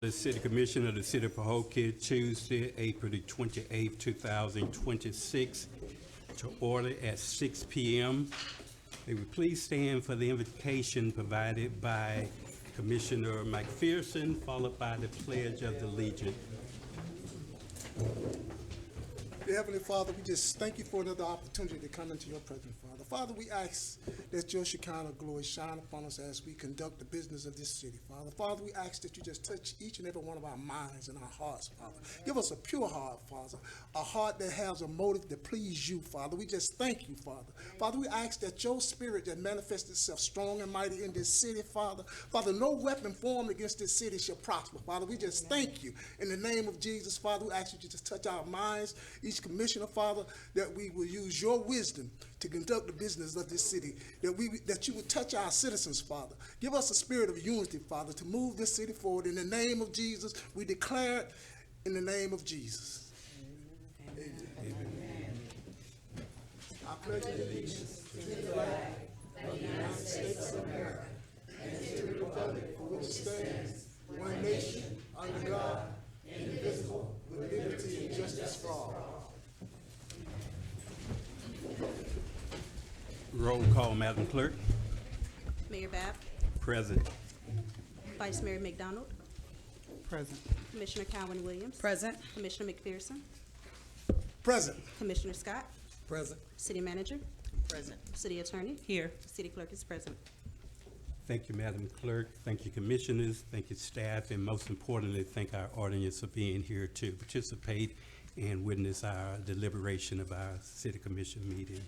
The City Commission of the City of Pahokee, Tuesday, April the 28th, 2026, to order at 6 p.m. May we please stand for the invocation provided by Commissioner McPherson, followed by the Pledge of Allegiance. Dear Heavenly Father, we just thank you for another opportunity to come into your presence, Father. Father, we ask that your Shekinah glory shine upon us as we conduct the business of this city, Father. Father, we ask that you just touch each and every one of our minds and our hearts, Father. Give us a pure heart, Father, a heart that has a motive to please you, Father. We just thank you, Father. Father, we ask that your spirit that manifests itself strong and mighty in this city, Father. Father, no weapon formed against this city shall prosper, Father. We just thank you. In the name of Jesus, Father, we ask you to just touch our minds, each commissioner, Father, that we will use your wisdom to conduct the business of this city, that you would touch our citizens, Father. Give us a spirit of unity, Father, to move this city forward. In the name of Jesus, we declare it in the name of Jesus. Amen. Amen. I pledge allegiance to the flag of the United States of America and to the republic for which it stands, one nation, under God, indivisible, with liberty and justice for all. Roll call, Madam Clerk. Mayor Babb, Present. Vice Mayor McDonald, Present. Commissioner Cowan Williams, Present. Commissioner McPherson, Present. Commissioner Scott, Present. City Manager, Present. City Attorney, Here. City Clerk is present. Thank you, Madam Clerk. Thank you, Commissioners. Thank you, staff. And most importantly, thank our audience for being here to participate and witness our deliberation of our City Commission meeting.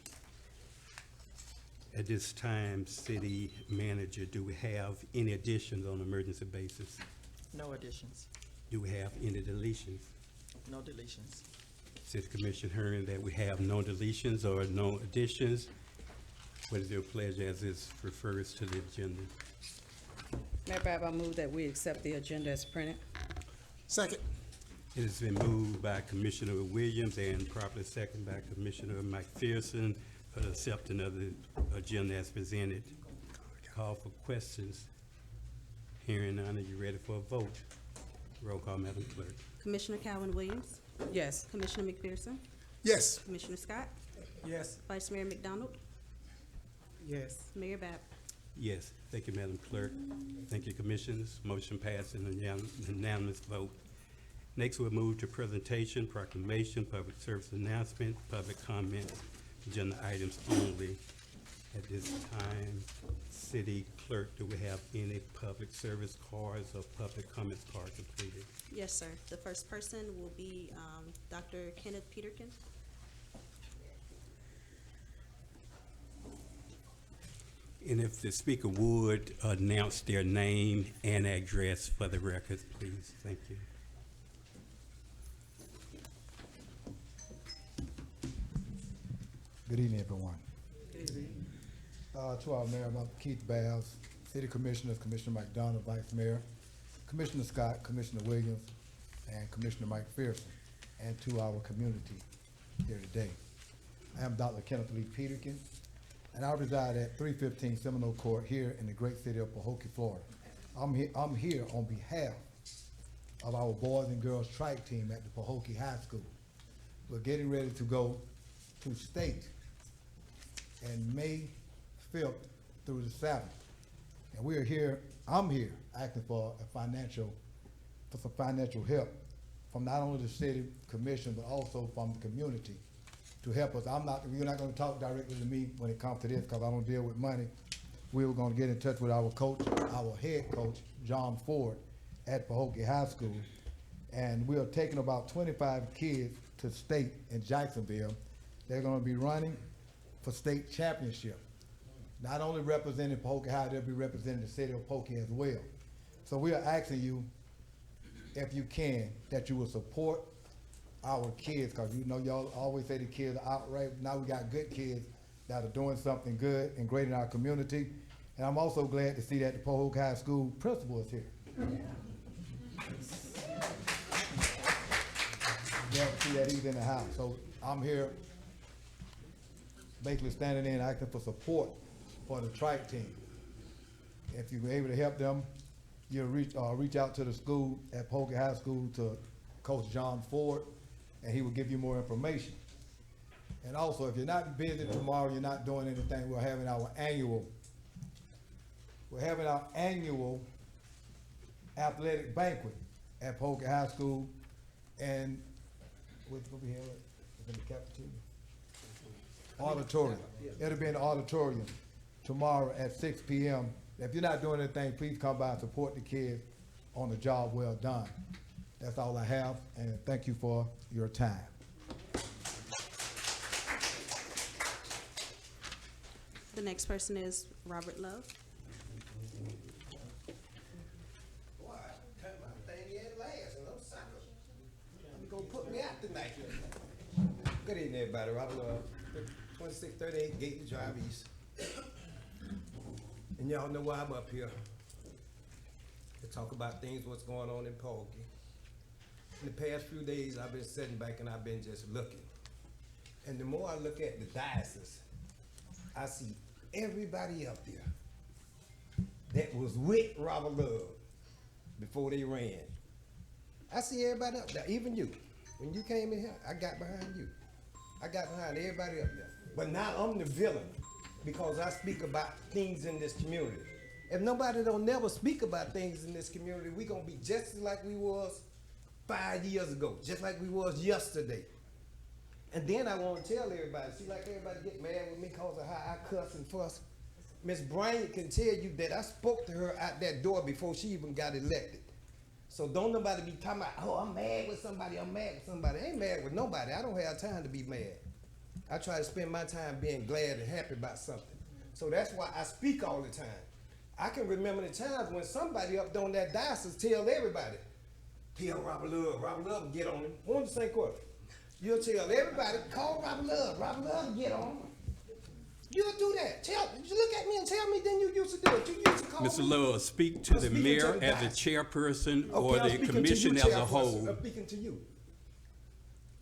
At this time, City Manager, do we have any additions on an emergency basis? No additions. Do we have any deletions? No deletions. City Commission hearing that we have no deletions or no additions. What is your pleasure as this refers to the agenda? Mayor Babb, I move that we accept the agenda as printed. Second. It has been moved by Commissioner Williams and properly seconded by Commissioner McPherson for the acceptance of the agenda as presented. Call for questions. Hearing none, are you ready for a vote? Roll call, Madam Clerk. Commissioner Cowan Williams, Yes. Commissioner McPherson, Yes. Commissioner Scott, Yes. Vice Mayor McDonald, Yes. Mayor Babb. Yes. Thank you, Madam Clerk. Thank you, Commissioners. Motion passed in an unanimous vote. Next, we'll move to presentation, proclamation, public service announcement, public comments, agenda items only. At this time, City Clerk, do we have any public service cards or public comments cards completed? Yes, sir. The first person will be Dr. Kenneth Peterkin. And if the speaker would announce their name and address for the records, please. Thank you. Good evening, everyone. To our Mayor, Keith Bass, City Commissioners, Commissioner McDonald, Vice Mayor, Commissioner Scott, Commissioner Williams, and Commissioner McPherson, and to our community here today. I am Dr. Kenneth Lee Peterkin, and I reside at 315 Seminole Court here in the great city of Pahokee, Florida. I'm here on behalf of our boys and girls track team at the Pahokee High School. We're getting ready to go to state in May 5th through the 7th. And we're here, I'm here asking for some financial help from not only the city commission, but also from the community to help us. You're not gonna talk directly to me when it comes to this, because I don't deal with money. We were gonna get in touch with our coach, our head coach, John Ford, at Pahokee High School. And we are taking about 25 kids to state in Jacksonville. They're gonna be running for state championship. Not only representing Pahokee High, they'll be representing the city of Pahokee as well. So we are asking you, if you can, that you will support our kids, because you know y'all always say the kids are outright. Now we got good kids that are doing something good and great in our community. And I'm also glad to see that the Pahokee High School principal is here. Yeah, see that he's in the house. So I'm here basically standing in asking for support for the track team. If you're able to help them, you reach out to the school at Pahokee High School to Coach John Ford, and he will give you more information. And also, if you're not busy tomorrow, you're not doing anything, we're having our annual athletic banquet at Pahokee High School, and what's gonna be held in the cafeteria? Auditorium. It'll be in the auditorium tomorrow at 6 p.m. If you're not doing anything, please come by and support the kids on a job well done. That's all I have, and thank you for your time. The next person is Robert Love. Boy, I cut my thing in last, and I'm sucker. You gonna put me out tonight. Good evening, everybody. Robert Love, 2638 Gately Drive East. And y'all know why I'm up here. To talk about things, what's going on in Pahokee. In the past few days, I've been sitting back and I've been just looking. And the more I look at the diocese, I see everybody up there that was with Robert Love before they ran. I see everybody up there, even you. When you came in here, I got behind you. I got behind everybody up there. But now I'm the villain because I speak about things in this community. If nobody don't never speak about things in this community, we gonna be just like we was 5 years ago, just like we was yesterday. And then I want to tell everybody, see, like everybody get mad with me because of how I cuss and fuss. Miss Bryant can tell you that I spoke to her out that door before she even got elected. So don't nobody be talking about, oh, I'm mad with somebody, I'm mad with somebody. I ain't mad with nobody. I don't have time to be mad. I try to spend my time being glad and happy about something. So that's why I speak all the time. I can remember the times when somebody up on that diocese tell everybody, tell Robert Love get on him. One the same question. You'll tell everybody, call Robert Love get on him. You'll do that. You look at me and tell me, then you used to do it. You used to call Mr. me. Love, speak to I'm the speaking mayor to the as a guys. chairperson Okay, or I'm the speaking to commission you, as a chairperson. whole. I'm speaking to you.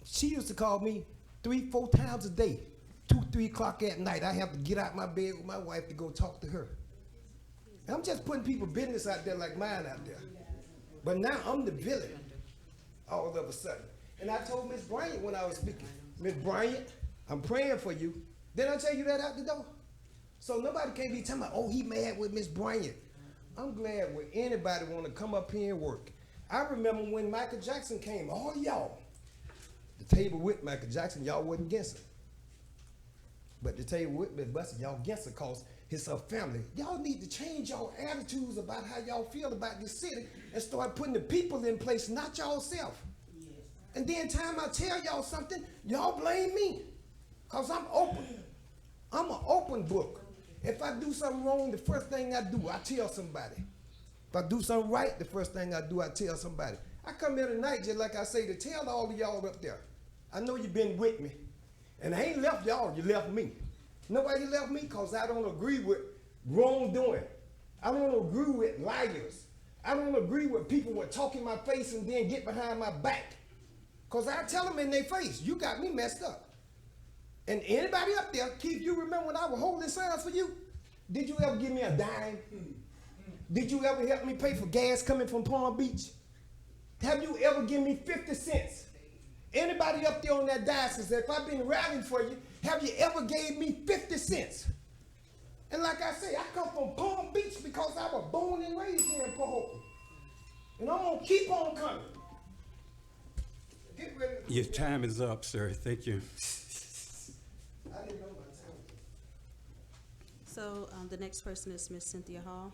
She used to call me 3-4 times a day, 2-3 o'clock at night. I have to get out my bed with my wife to go talk to her. And I'm just putting people business out there like mine out there. But now I'm the villain all of a sudden. And I told Miss Bryant when I was speaking, Miss Bryant, I'm praying for you. Didn't I tell you that out the door? So nobody can't be telling me, oh, he mad with Miss Bryant. I'm glad when anybody want to come up here and work. I remember when Michael Jackson came, all y'all, the table with Michael Jackson, y'all wasn't against him. But the table with Miss Buster, y'all against it cause it's her family. Y'all need to change your attitudes about how y'all feel about this city and start putting the people in place, not y'all self. And then time I tell y'all something, y'all blame me. Cause I'm open. I'm an open book. If I do something wrong, the first thing I do, I tell somebody. If I do something right, the first thing I do, I tell somebody. I come here tonight, just like I say, to tell all of y'all up there. I know you've been with me. And I ain't left y'all, you left me. Nobody left me because I don't agree with wrongdoing. I don't agree with liars. I don't agree with people who talk in my face and then get behind my back. Because I tell them in their face, you got me messed up. And anybody up there, Keith, you remember when I was holding signs for you? Did you ever give me a dime? Did you ever help me pay for gas coming from Palm Beach? Have you ever given me 50 cents? Anybody up there on that diocese, if I've been rallying for you, have you ever gave me 50 cents? And like I say, I come from Palm Beach because I was born and raised here in Pahokee. And I'm gonna keep on coming. Get ready. Your time is up, sir. Thank you. I didn't know my time. So the next person is Miss Cynthia Hall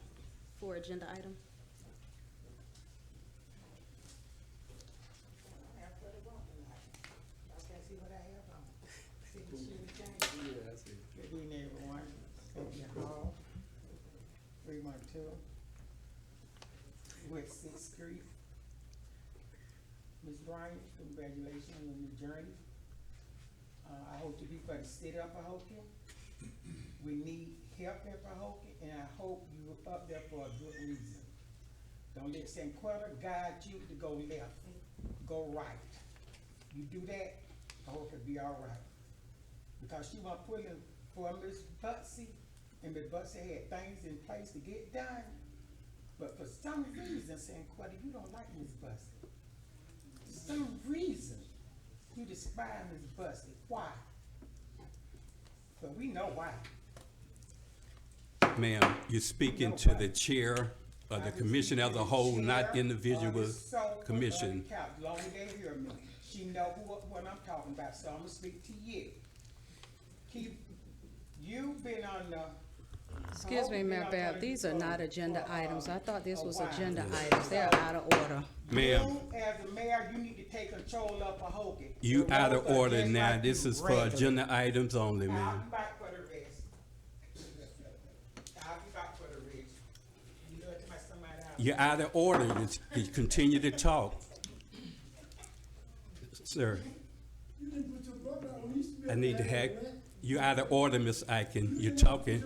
for agenda item. Good evening, everyone. Cynthia Hall, 312 West 6th Street. Ms. Bryant, congratulations on your new journey. I hope to be for the city of Pahokee. We need help in Pahokee, and I hope you're up there for a good reason. Don't let St. Quetta guide you to go left, go right. You do that, Pahokee will be all right. Because she was pulling for Miss Butsy, and Miss Butsy had things in place to get done. But for some reason, saying, Quetta, you don't like Ms. Bussey. Some reason you despise Ms. Bussey. Why? But we know why. Ma'am, you're speaking to the chair of the commission as a whole, not individual commission. As long as they hear me, she know what I'm talking about, so I'm gonna speak to you. You've been on the. Excuse me, Mayor Bab, these are not agenda items. I thought this was agenda items. They're out of order. Ma'am, You, as the mayor, you need to take control of Pahokee. you The out of roads are order just now. like This you, is for regular. agenda items only, I'll ma'am. be back for the rest. I'll be back for the rest. You know, it's my somebody else. You're out of order. You continue to talk. Sir, I need to hack. You're out of order, Ms. Aiken. You're talking.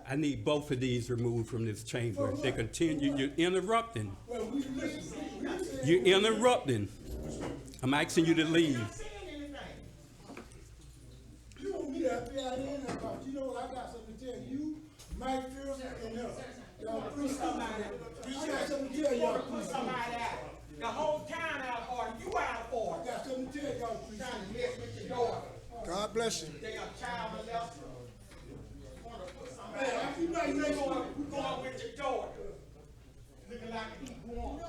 I need both of these removed from this chamber. They continue. You're interrupting. You're interrupting. I'm asking you to leave. You want me to FBI in there, but you know what, I got something to tell you, Mike Pearson and her. Y'all please come out. You got something to tell y'all, Put please. somebody out. The whole town out of order. You out of I order. got something to tell y'all, please. Trying to mess with your daughter. God bless you. They are child molester. Want to put somebody Hey, out. I keep my next one. We going with your daughter. Looking like he going.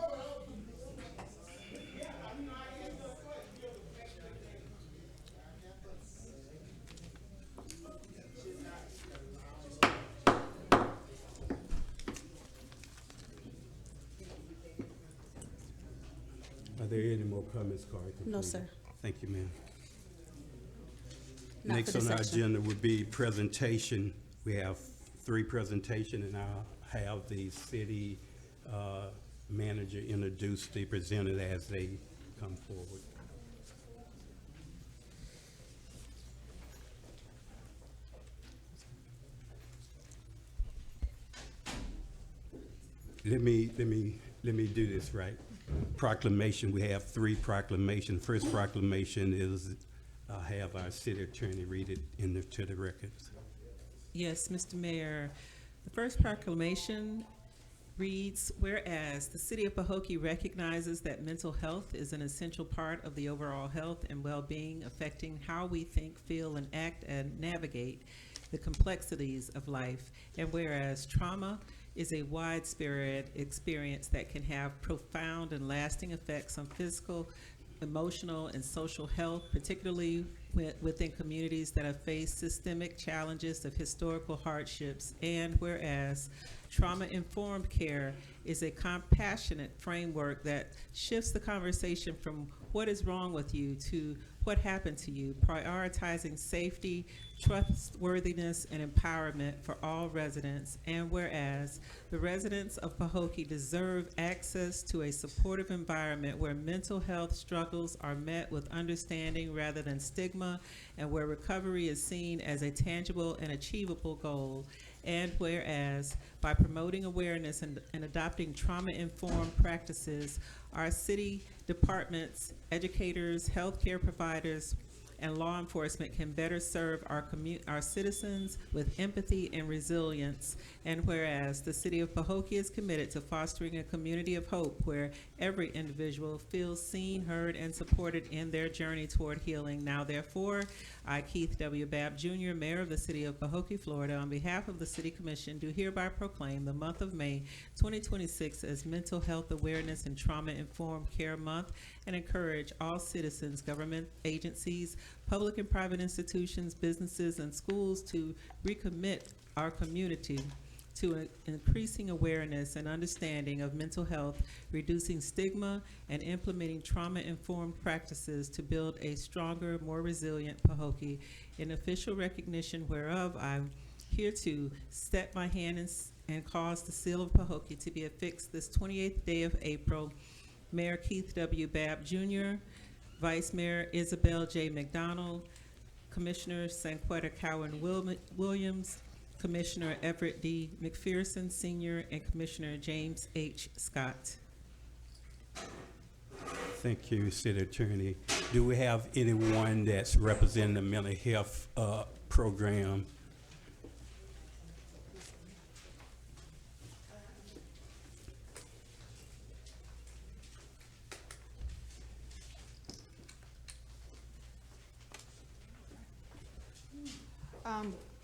Yeah, I mean, I ain't no question. Are there any more comments, Carter? No, sir. Thank you, ma'am. Not Next for on this our section. agenda would be presentation. We have 3 presentations, and I'll have the city manager introduce the presenter as they come forward. Let me do this right. Proclamation, we have 3 proclamations. First proclamation is, have our city attorney read it to the records. Yes, Mr. Mayor. The first proclamation reads, whereas the city of Pahokee recognizes that mental health is an essential part of the overall health and well-being affecting how we think, feel, and act and navigate the complexities of life. And whereas trauma is a widespread experience that can have profound and lasting effects on physical, emotional, and social health, particularly within communities that have faced systemic challenges of historical hardships. And whereas trauma-informed care is a compassionate framework that shifts the conversation from what is wrong with you to what happened to you, prioritizing safety, trustworthiness, and empowerment for all residents. And whereas the residents of Pahokee deserve access to a supportive environment where mental health struggles are met with understanding rather than stigma, and where recovery is seen as a tangible and achievable goal. And whereas by promoting awareness and adopting trauma-informed practices, our city departments, educators, healthcare providers, and law enforcement can better serve our citizens with empathy and resilience. And whereas the city of Pahokee is committed to fostering a community of hope where every individual feels seen, heard, and supported in their journey toward healing. Now therefore, I, Keith W. Babb Jr., Mayor of the City of Pahokee, Florida, on behalf of the City Commission, do hereby proclaim the month of May 2026 as Mental Health Awareness and Trauma-Informed Care Month, and encourage all citizens, government agencies, public and private institutions, businesses, and schools to recommit our community to increasing awareness and understanding of mental health, reducing stigma, and implementing trauma-informed practices to build a stronger, more resilient Pahokee. In official recognition whereof, I'm here to set my hand and cause the seal of Pahokee to be affixed this 28th day of April. Mayor Keith W. Babb Jr., Vice Mayor Isabel J. McDonald, Commissioner Sanquetta Cowan Williams, Commissioner Everett D. McPherson Sr., and Commissioner James H. Scott. Thank you, City Attorney. Do we have anyone that's representing the mental health program?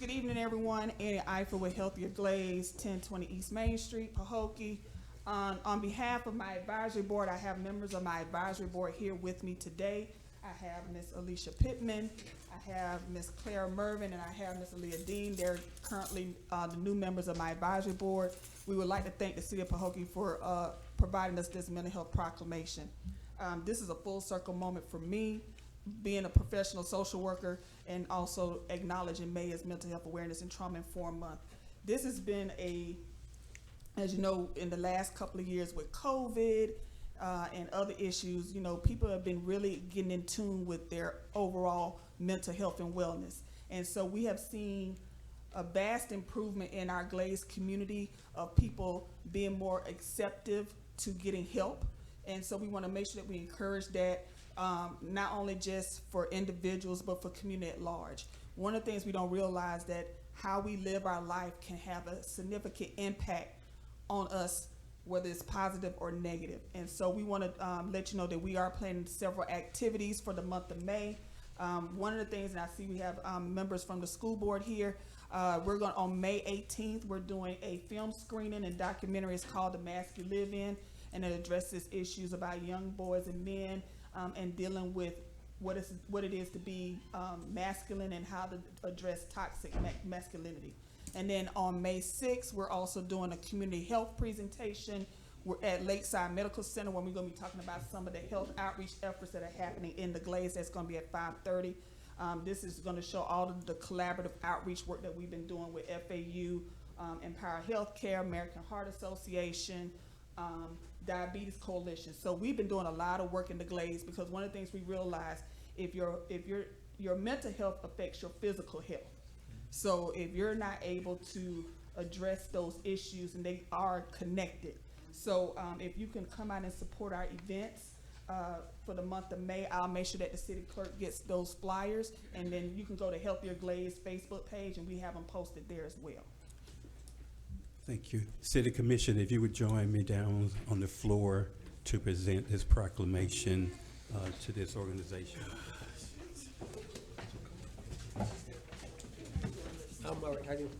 Good evening, everyone. Annie Eiffel with Healthier Glaze, 1020 East Main Street, Pahokee. On behalf of my advisory board, I have members of my advisory board here with me today. I have Ms. Alicia Pittman, I have Ms. Claire Mervin, and I have Ms. Aaliyah Dean. They're currently the new members of my advisory board. We would like to thank the City of Pahokee for providing us this mental health proclamation. This is a full circle moment for me, being a professional social worker and also acknowledging May as Mental Health Awareness and Trauma Informed Month. This has been as you know, in the last couple of years with COVID and other issues, you know, people have been really getting in tune with their overall mental health and wellness. And so we have seen a vast improvement in our Glaze community of people being more acceptive to getting help. And so we want to make sure that we encourage that, not only just for individuals, but for community at large. One of the things we don't realize that how we live our life can have a significant impact on us, whether it's positive or negative. And so we want to let you know that we are planning several activities for the month of May. One of the things, and I see we have members from the school board here, we're going on May 18th, we're doing a film screening and documentary. It's called The Mask You Live In, and it addresses issues about young boys and men and dealing with what it is to be masculine and how to address toxic masculinity. And then on May 6th, we're also doing a community health presentation. We're at Lakeside Medical Center, where we're going to be talking about some of the health outreach efforts that are happening in the Glaze. That's going to be at 5:30. This is going to show all of the collaborative outreach work that we've been doing with FAU, Empower Healthcare, American Heart Association, Diabetes Coalition. So we've been doing a lot of work in the Glaze, because one of the things we realize, if your mental health affects your physical health. So if you're not able to address those issues, and they are connected. So if you can come out and support our events for the month of May, I'll make sure that the city clerk gets those flyers, and then you can go to Healthier Glaze Facebook page, and we have them posted there as well. Thank you. City Commission, if you would join me down on the floor to present this proclamation to this organization. I'm all right. How you?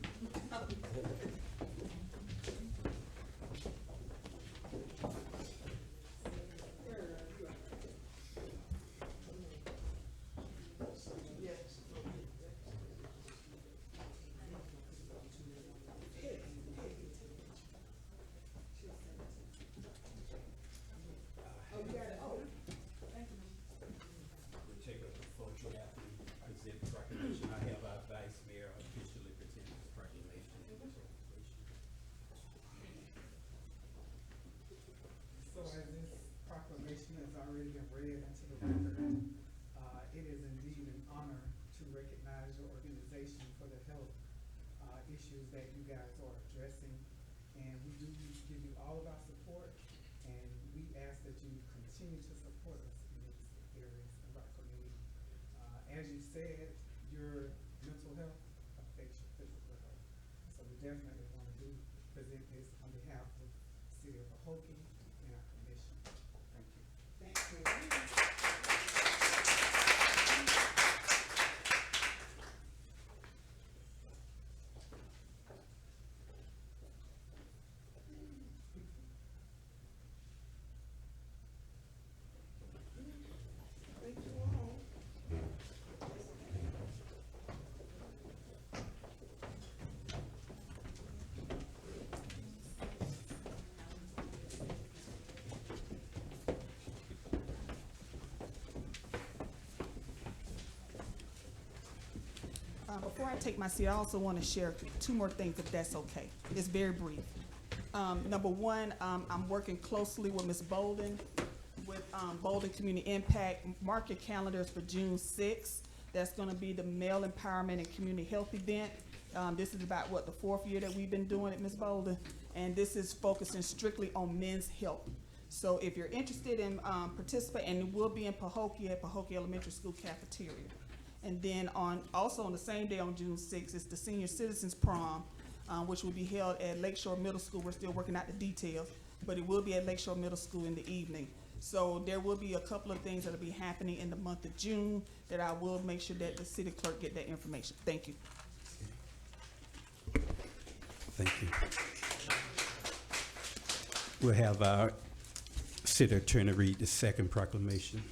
Take a photo after we present the proclamation. I have our Vice Mayor officially present this proclamation. So as this proclamation has already been read into the record, it is indeed an honor to recognize your organization for the health issues that you guys are addressing. And we do give you all of our support, and we ask that you continue to support us in these areas of our community. As you said, your mental health affects your physical health. So we definitely want to present this on behalf of the City of Pahokee and our commission. Thank you. Thank you. Before I take my seat, I also want to share two more things, if that's okay. It's very brief. Number one, I'm working closely with Ms. Bolden with Bolden Community Impact. Mark your calendars for June 6th. That's going to be the Male Empowerment and Community Health event. This is about, the 4th year that we've been doing it, Ms. Bolden. And this is focusing strictly on men's health. So if you're interested in participating, and it will be in Pahokee at Pahokee Elementary School cafeteria. And then also on the same day on June 6th, is the Senior Citizens Prom, which will be held at Lakeshore Middle School. We're still working out the details, but it will be at Lakeshore Middle School in the evening. So there will be a couple of things that'll be happening in the month of June that I will make sure that the city clerk get that information. Thank you. Thank you. We'll have our city attorney read the second proclamation.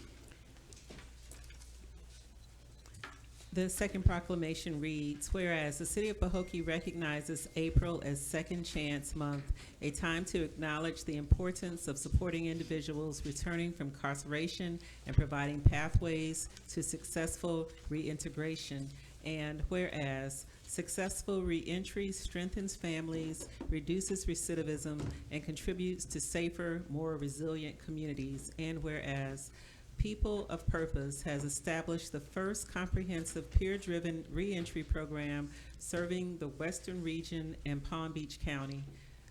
The second proclamation reads, whereas the City of Pahokee recognizes April as Second Chance Month, a time to acknowledge the importance of supporting individuals returning from incarceration and providing pathways to successful reintegration. And whereas successful reentry strengthens families, reduces recidivism, and contributes to safer, more resilient communities. And whereas People of Purpose has established the first comprehensive peer-driven reentry program serving the western region and Palm Beach County,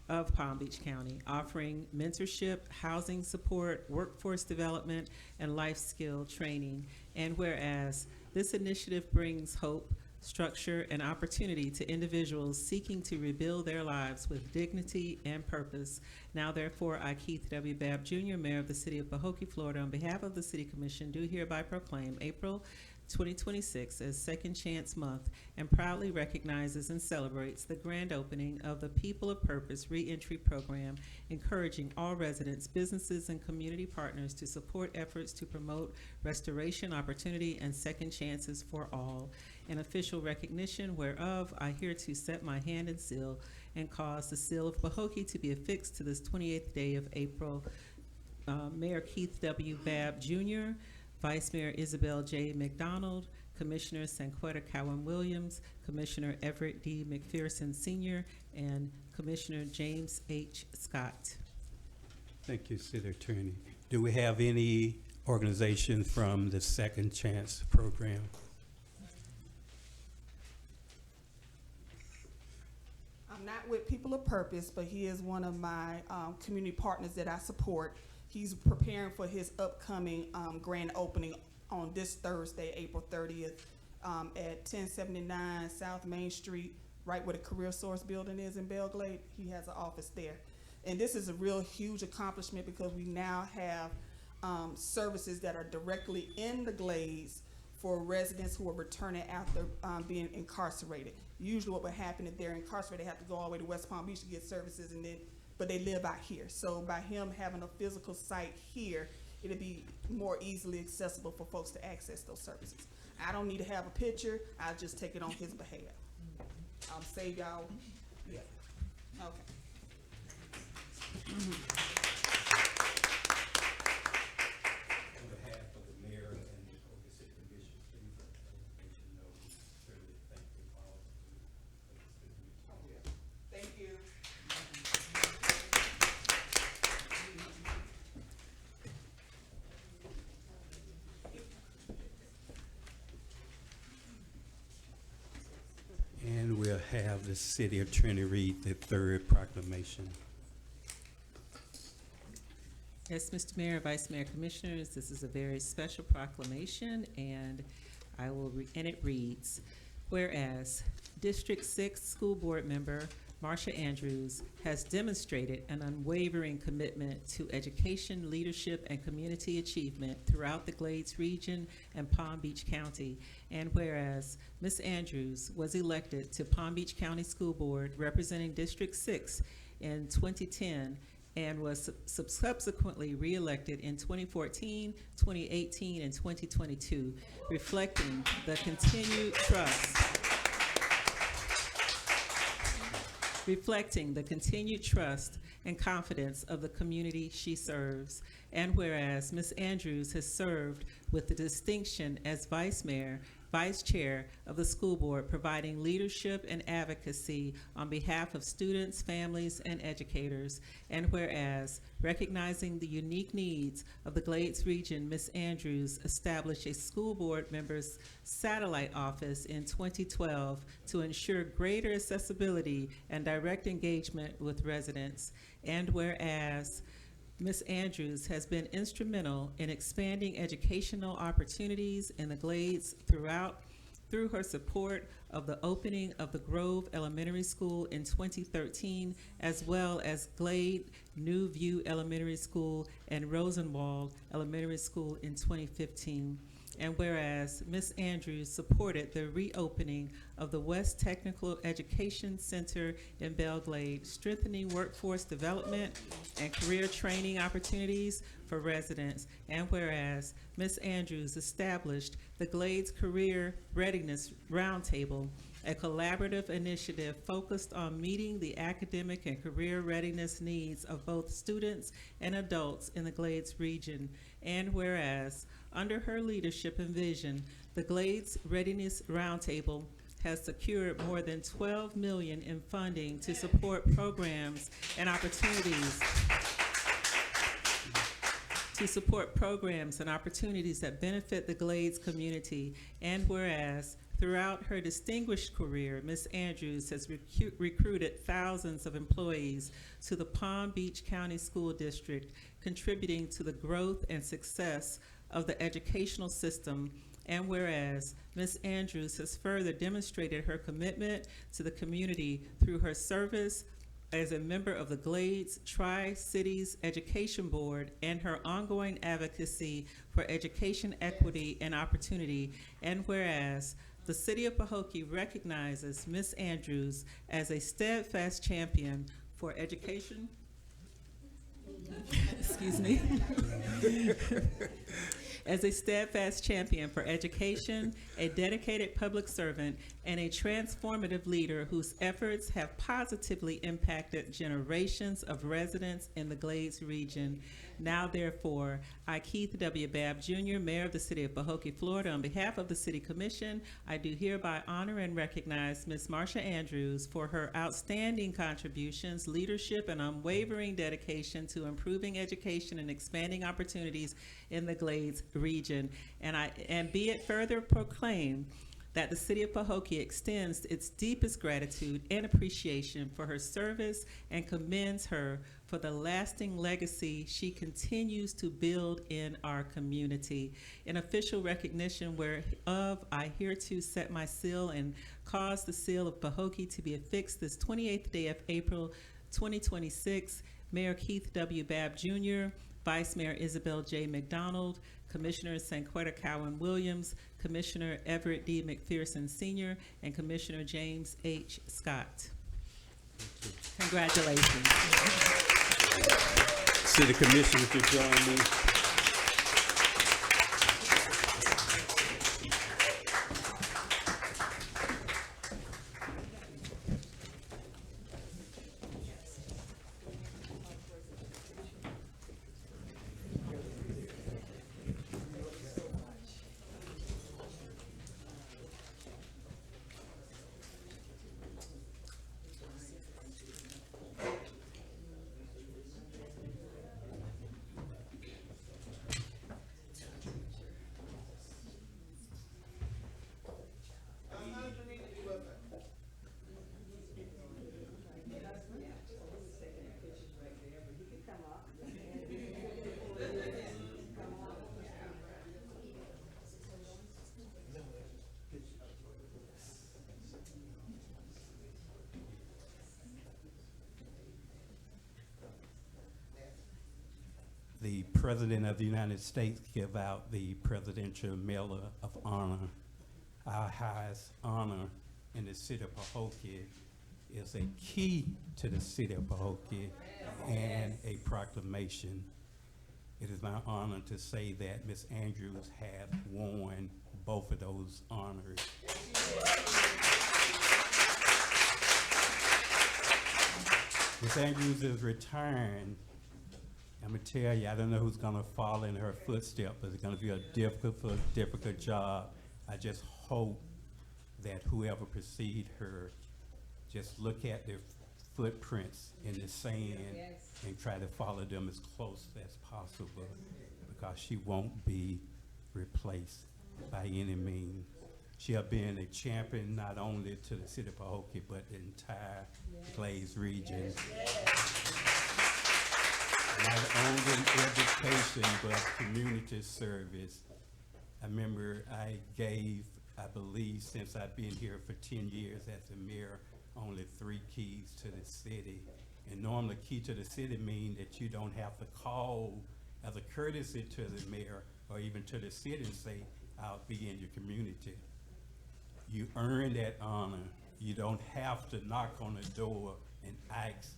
offering mentorship, housing support, workforce development, and life skill training. And whereas this initiative brings hope, structure, and opportunity to individuals seeking to rebuild their lives with dignity and purpose. Now therefore, I, Keith W. Babb Jr., Mayor of the City of Pahokee, Florida, on behalf of the City Commission, do hereby proclaim April 2026 as Second Chance Month and proudly recognizes and celebrates the grand opening of the People of Purpose Reentry Program, encouraging all residents, businesses, and community partners to support efforts to promote restoration, opportunity, and second chances for all. In official recognition whereof, I hereto set my hand and seal and cause the seal of Pahokee to be affixed to this 28th day of April. Mayor Keith W. Babb Jr., Vice Mayor Isabel J. McDonald, Commissioner Sanquetta Cowan Williams, Commissioner Everett D. McPherson Sr., and Commissioner James H. Scott. Thank you, City Attorney. Do we have any organization from the Second Chance program? I'm not with People of Purpose, but he is one of my community partners that I support. He's preparing for his upcoming grand opening on this Thursday, April 30th, at 1079 South Main Street, right where the Career Source building is in Belglade. He has an office there. And this is a real huge accomplishment because we now have services that are directly in the Glades for residents who are returning after being incarcerated. Usually what would happen if they're incarcerated, they have to go all the way to West Palm Beach to get services, but they live out here. So by him having a physical site here, it'll be more easily accessible for folks to access those services. I don't need to have a picture, I'll just take it on his behalf. I'll save y'all, yeah, okay. On behalf of the mayor and the Pahokee City Commission, please let you know we certainly thank you all. Thank you. And we'll have the city attorney read the third proclamation. Yes, Mr. Mayor, Vice Mayor, Commissioners, this is a very special proclamation, and and it reads, whereas District 6 School Board Member Marsha Andrews has demonstrated an unwavering commitment to education, leadership, and community achievement throughout the Glades region and Palm Beach County. And whereas Ms. Andrews was elected to Palm Beach County School Board representing District 6 in 2010 and was subsequently reelected in 2014, 2018, and 2022, reflecting the continued trust and confidence of the community she serves. And whereas Ms. Andrews has served with the distinction as Vice Mayor, Vice Chair of the School Board, providing leadership and advocacy on behalf of students, families, and educators. And whereas recognizing the unique needs of the Glades region, Ms. Andrews established a school board member's satellite office in 2012 to ensure greater accessibility and direct engagement with residents. And whereas Ms. Andrews has been instrumental in expanding educational opportunities in the Glades through her support of the opening of the Grove Elementary School in 2013, as well as Glade New View Elementary School and Rosenwald Elementary School in 2015. And whereas Ms. Andrews supported the reopening of the West Technical Education Center in Belle Glade, strengthening workforce development and career training opportunities for residents. And whereas Ms. Andrews established the Glades Career Readiness Roundtable, a collaborative initiative focused on meeting the academic and career readiness needs of both students and adults in the Glades region. And whereas, under her leadership and vision, the Glades Readiness Roundtable has secured more than $12 million in funding to support programs and opportunities that benefit the Glades community. And whereas, throughout her distinguished career, Ms. Andrews has recruited thousands of employees to the Palm Beach County School District, contributing to the growth and success of the educational system. And whereas Ms. Andrews has further demonstrated her commitment to the community through her service as a member of the Glades Tri-Cities Education Board and her ongoing advocacy for education equity and opportunity. And whereas the City of Pahokee recognizes Ms. Andrews as a steadfast champion for education, excuse me, as a steadfast champion for education, a dedicated public servant, and a transformative leader whose efforts have positively impacted generations of residents in the Glades region. Now, therefore, I, Keith W. Babb Jr., Mayor of the City of Pahokee, Florida, on behalf of the City Commission, I do hereby honor and recognize Ms. Marsha Andrews for her outstanding contributions, leadership, and unwavering dedication to improving education and expanding opportunities in the Glades region. And be it further proclaimed that the City of Pahokee extends its deepest gratitude and appreciation for her service and commends her for the lasting legacy she continues to build in our community. In official recognition whereof, I hereto set my seal and cause the seal of Pahokee to be affixed this 28th day of April 2026. Mayor Keith W. Babb Jr., Vice Mayor Isabel J. McDonald, Commissioner Sanquetta Cowan Williams, Commissioner Everett D. McPherson Sr., and Commissioner James H. Scott. Congratulations. City Commissioners to join me. The President of the United States give out the Presidential Medal of Honor. Our highest honor in the City of Pahokee is a key to the City of Pahokee and a proclamation. It is my honor to say that Ms. Andrews has won both of those honors. Ms. Andrews is retiring. I'm gonna tell you, I don't know who's gonna follow in her footsteps, but it's gonna be a difficult job. I just hope that whoever precede her just look at their footprints in the sand and try to follow them as close as possible, because she won't be replaced by any means. She'll be a champion not only to the City of Pahokee, but the entire Glades region. Not only education, but community service. I remember I believe, since I've been here for 10 years as a mayor, only 3 keys to the city. And normally key to the city means that you don't have to call as a courtesy to the mayor or even to the city and say, out be in your community. You earn that honor. You don't have to knock on the door and ask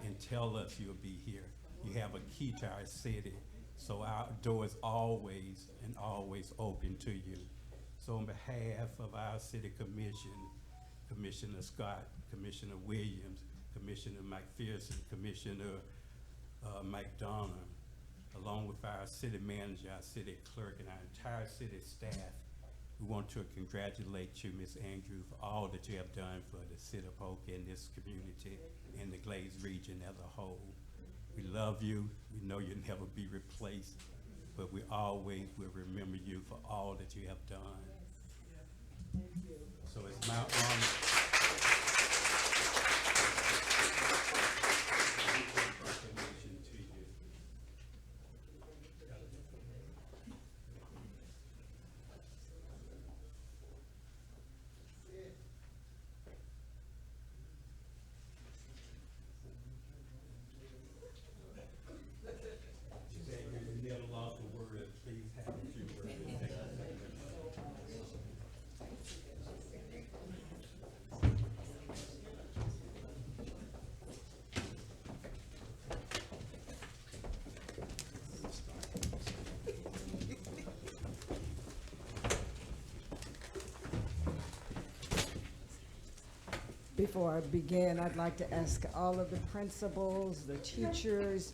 and tell us you'll be here. You have a key to our city, so our door is always and always open to you. So on behalf of our city commission, Commissioner Scott, Commissioner Williams, Commissioner McPherson, Commissioner McDonough, along with our city manager, our city clerk, and our entire city staff, we want to congratulate you, Ms. Andrew, for all that you have done for the city of Pahokee and this community and the Glades region as a whole. We love you. We know you'll never be replaced, but we always will remember you for all that you have done. So it's my honor. Proclamation to you. You never lost a word. Please have a few words. Before I begin, I'd like to ask all of the principals, the teachers,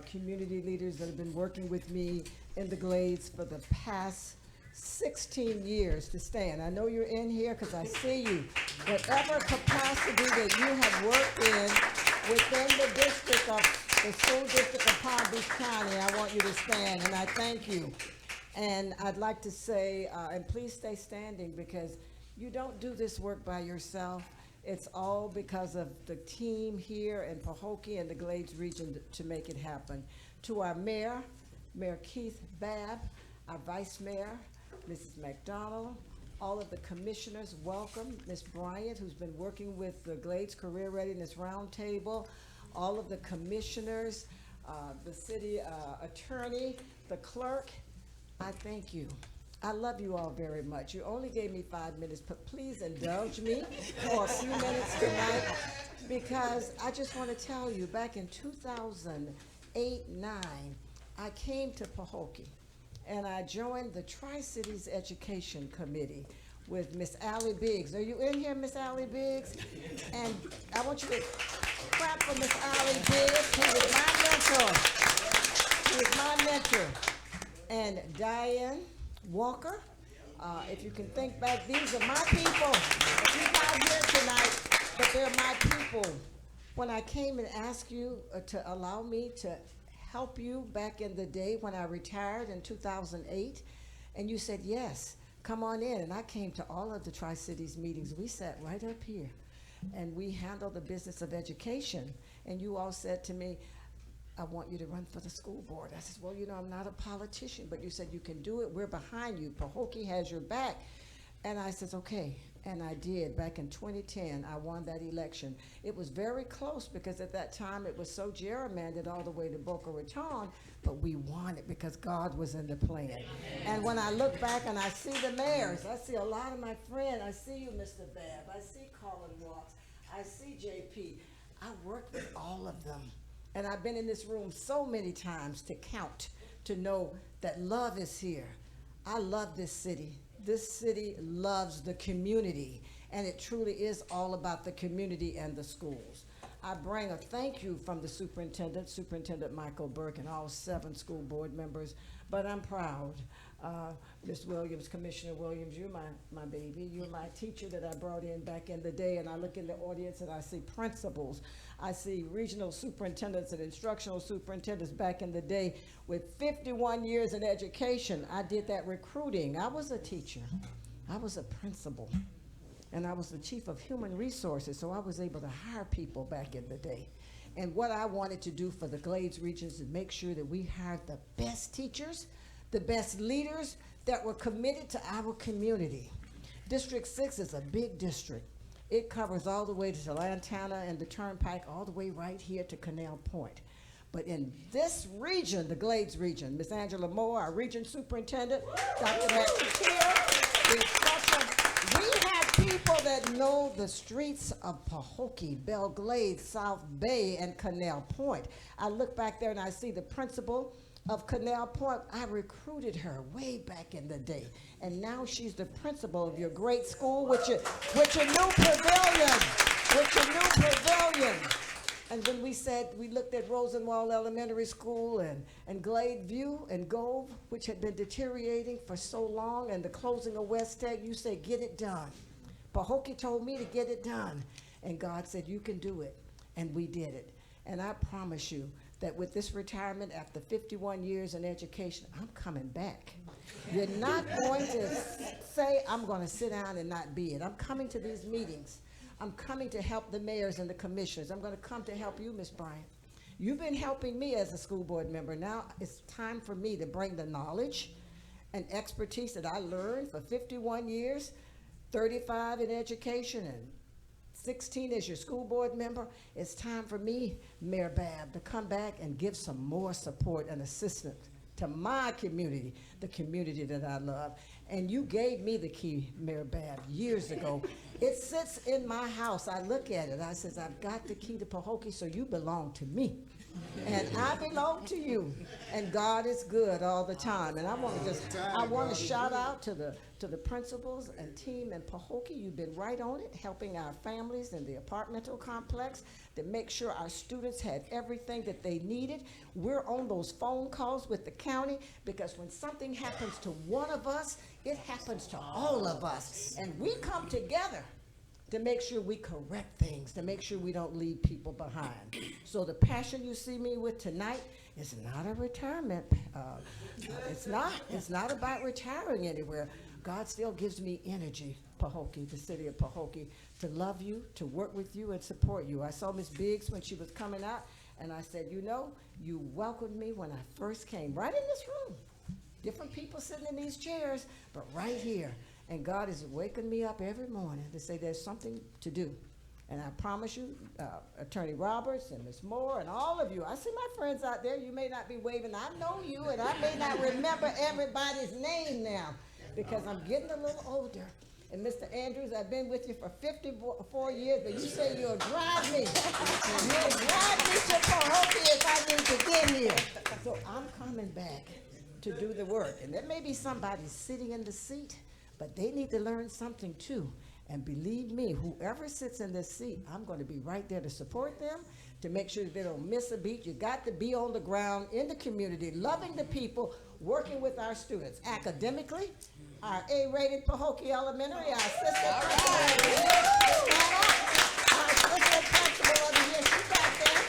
community leaders that have been working with me in the Glades for the past 16 years to stand. I know you're in here because I see you. Whatever capacity that you have worked in within the district of the school district of Palm Beach County, I want you to stand, and I thank you. And I'd like to say, and please stay standing, because you don't do this work by yourself. It's all because of the team here in Pahokee and the Glades region to make it happen. To our mayor, Mayor Keith Babb, our vice mayor, Mrs. McDonald, all of the commissioners, welcome. Ms. Bryant, who's been working with the Glades Career Readiness Roundtable, all of the commissioners, the city attorney, the clerk, I thank you. I love you all very much. You only gave me 5 minutes, but please indulge me for a few minutes tonight, because I just want to tell you, back in 2008-9, I came to Pahokee, and I joined the Tri-Cities Education Committee with Miss Allie Biggs. Are you in here, Miss Allie Biggs? And I want you to clap for Miss Allie Biggs, who was my mentor. Who was my mentor. And Diane Walker, if you can think back, these are my people. You're not here tonight, but they're my people. When I came and asked you to allow me to help you back in the day when I retired in 2008, and you said, yes, come on in. And I came to all of the Tri-Cities meetings. We sat right up here, and we handled the business of education. And you all said to me, I want you to run for the school board. I said, well, you know, I'm not a politician, but you said you can do it. We're behind you. Pahokee has your back. And I said, okay. And I did. Back in 2010, I won that election. It was very close, because at that time it was so gerrymandered all the way to Boca Raton, but we won it because God was in the plan. And when I look back and I see the mayors, I see a lot of my friends. I see you, Mr. Babb. I see Colin Watts. I see JP. I worked with all of them. And I've been in this room so many times to count, to know that love is here. I love this city. This city loves the community, and it truly is all about the community and the schools. I bring a thank you from the superintendent, Superintendent Michael Burke, and all 7 school board members, but I'm proud. Ms. Williams, Commissioner Williams, you're my baby. You're my teacher that I brought in back in the day, and I look in the audience and I see principals. I see regional superintendents and instructional superintendents back in the day with 51 years in education. I did that recruiting. I was a teacher. I was a principal. And I was the chief of human resources, so I was able to hire people back in the day. And what I wanted to do for the Glades region is to make sure that we hired the best teachers, the best leaders that were committed to our community. District 6 is a big district. It covers all the way to Lantana and the Turnpike, all the way right here to Canal Point. But in this region, the Glades region, Miss Angela Moore, our region superintendent, Dr. Matt Shakir, we have people that know the streets of Pahokee, Belle Glade, South Bay, and Canal Point. I look back there and I see the principal of Canal Point. I recruited her way back in the day, and now she's the principal of your great school with your new pavilion, And when we looked at Rosenwald Elementary School and Glade View and Gove, which had been deteriorating for so long, and the closing of West Tech, you said, get it done. Pahokee told me to get it done, and God said, you can do it, and we did it. And I promise you that with this retirement after 51 years in education, I'm coming back. You're not going to say, I'm going to sit down and not be it. I'm coming to these meetings. I'm coming to help the mayors and the commissioners. I'm going to come to help you, Ms. Bryant. You've been helping me as a school board member. Now it's time for me to bring the knowledge and expertise that I learned for 51 years, 35 in education and 16 as your school board member. It's time for me, Mayor Babb, to come back and give some more support and assistance to my community, the community that I love. And you gave me the key, Mayor Babb, years ago. It sits in my house. I look at it. I says, I've got the key to Pahokee, so you belong to me. And I belong to you. And God is good all the time. And I want to shout out to the principals and team in Pahokee. You've been right on it, helping our families in the apartmental complex to make sure our students had everything that they needed. We're on those phone calls with the county, because when something happens to one of us, it happens to all of us. And we come together to make sure we correct things, to make sure we don't leave people behind. So the passion you see me with tonight is not a retirement. It's not about retiring anywhere. God still gives me energy, Pahokee, the city of Pahokee, to love you, to work with you, and support you. I saw Ms. Biggs when she was coming out, and I said, you know, you welcomed me when I first came, right in this room. Different people sitting in these chairs, but right here. And God is waking me up every morning to say there's something to do. And I promise you, Attorney Roberts and Ms. Moore and all of you, I see my friends out there, you may not be waving, I know you, and I may not remember everybody's name now, because I'm getting a little older. And Mr. Andrews, I've been with you for 54 years, but you say you'll drive me. You'll drive me to Pahokee if I need to get here. So I'm coming back to do the work. And there may be somebody sitting in the seat, but they need to learn something too. And believe me, whoever sits in this seat, I'm going to be right there to support them, to make sure that they don't miss a beat. You got to be on the ground in the community, loving the people, working with our students academically. Our A-rated Pahokee Elementary, our assistant principal, our assistant principal of the year, she's back there.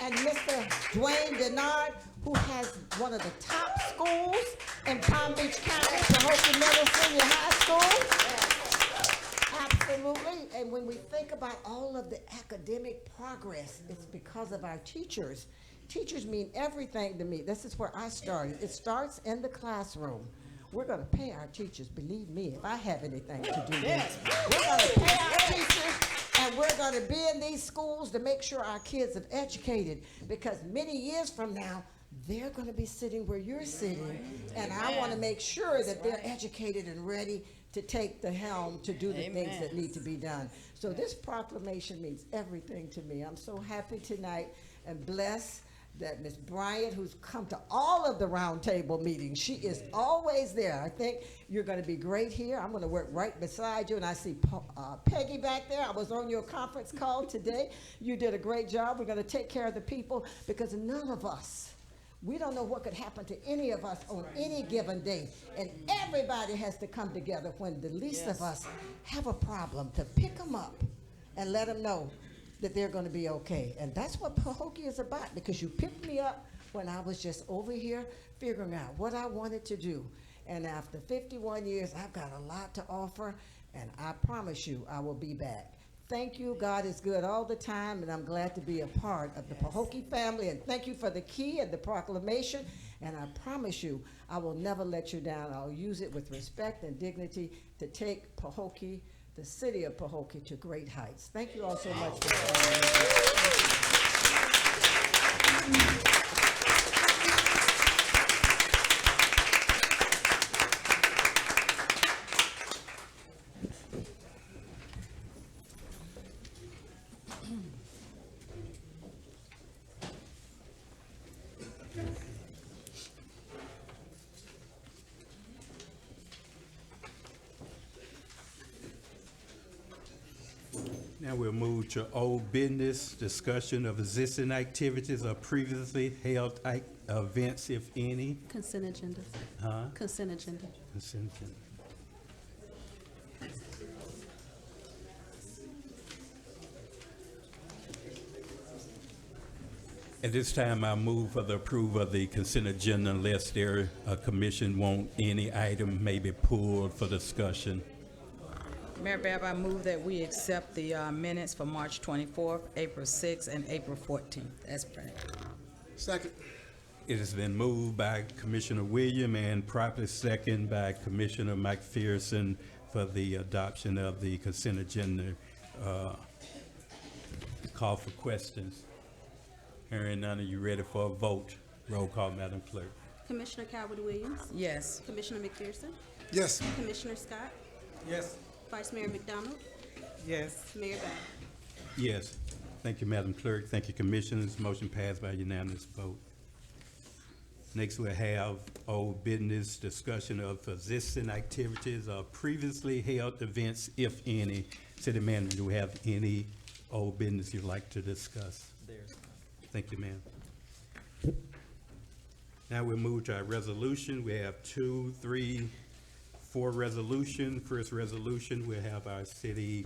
And Mr. Dwayne Denard, who has one of the top schools in Palm Beach County, Pahokee Middle Senior High School. Absolutely. And when we think about all of the academic progress, it's because of our teachers. Teachers mean everything to me. This is where I started. It starts in the classroom. We're going to pay our teachers, believe me, if I have anything to do with it. We're going to pay our teachers, and we're going to be in these schools to make sure our kids are educated, because many years from now, they're going to be sitting where you're sitting, and I want to make sure that they're educated and ready to take the helm to do the things that need to be done. So this proclamation means everything to me. I'm so happy tonight and blessed that Ms. Bryant, who's come to all of the roundtable meetings, she is always there. I think you're going to be great here. I'm going to work right beside you, and I see Peggy back there. I was on your conference call today. You did a great job. We're going to take care of the people, because none of us, we don't know what could happen to any of us on any given day, and everybody has to come together when the least of us have a problem to pick them up and let them know that they're going to be okay. And that's what Pahokee is about, because you picked me up when I was just over here figuring out what I wanted to do. And after 51 years, I've got a lot to offer, and I promise you I will be back. Thank you. God is good all the time, and I'm glad to be a part of the Pahokee family. And thank you for the key and the proclamation. And I promise you, I will never let you down. I'll use it with respect and dignity to take Pahokee, the city of Pahokee, to great heights. Thank you all so much for coming. Now we'll move to old business, discussion of existing activities or previously held events, if any. Consent agenda. Huh? Consent agenda. Consent agenda. At this time, I move for the approval of the consent agenda unless there, a commission want any item may be pulled for discussion. Mayor Bab, I move that we accept the minutes for March 24th, April 6th, and April 14th as printed. Second. It has been moved by Commissioner William and properly second by Commissioner McPherson for the adoption of the consent agenda. Call for questions. Hearing none, are you ready for a vote? Roll call, Madam Clerk. Commissioner Calvin-Williams. Yes. Commissioner McPherson. Yes. Commissioner Scott. Yes. Vice Mayor McDonald. Yes. Mayor Bab. Yes. Thank you, Madam Clerk. Thank you, Commissioners. Motion passed by unanimous vote. Next, we'll have old business, discussion of existing activities or previously held events, if any. City Manager, do we have any old business you'd like to discuss? There's Thank you, ma'am. Now we'll move to our resolution. We have 2, 3, 4 resolution. First resolution, we'll have our city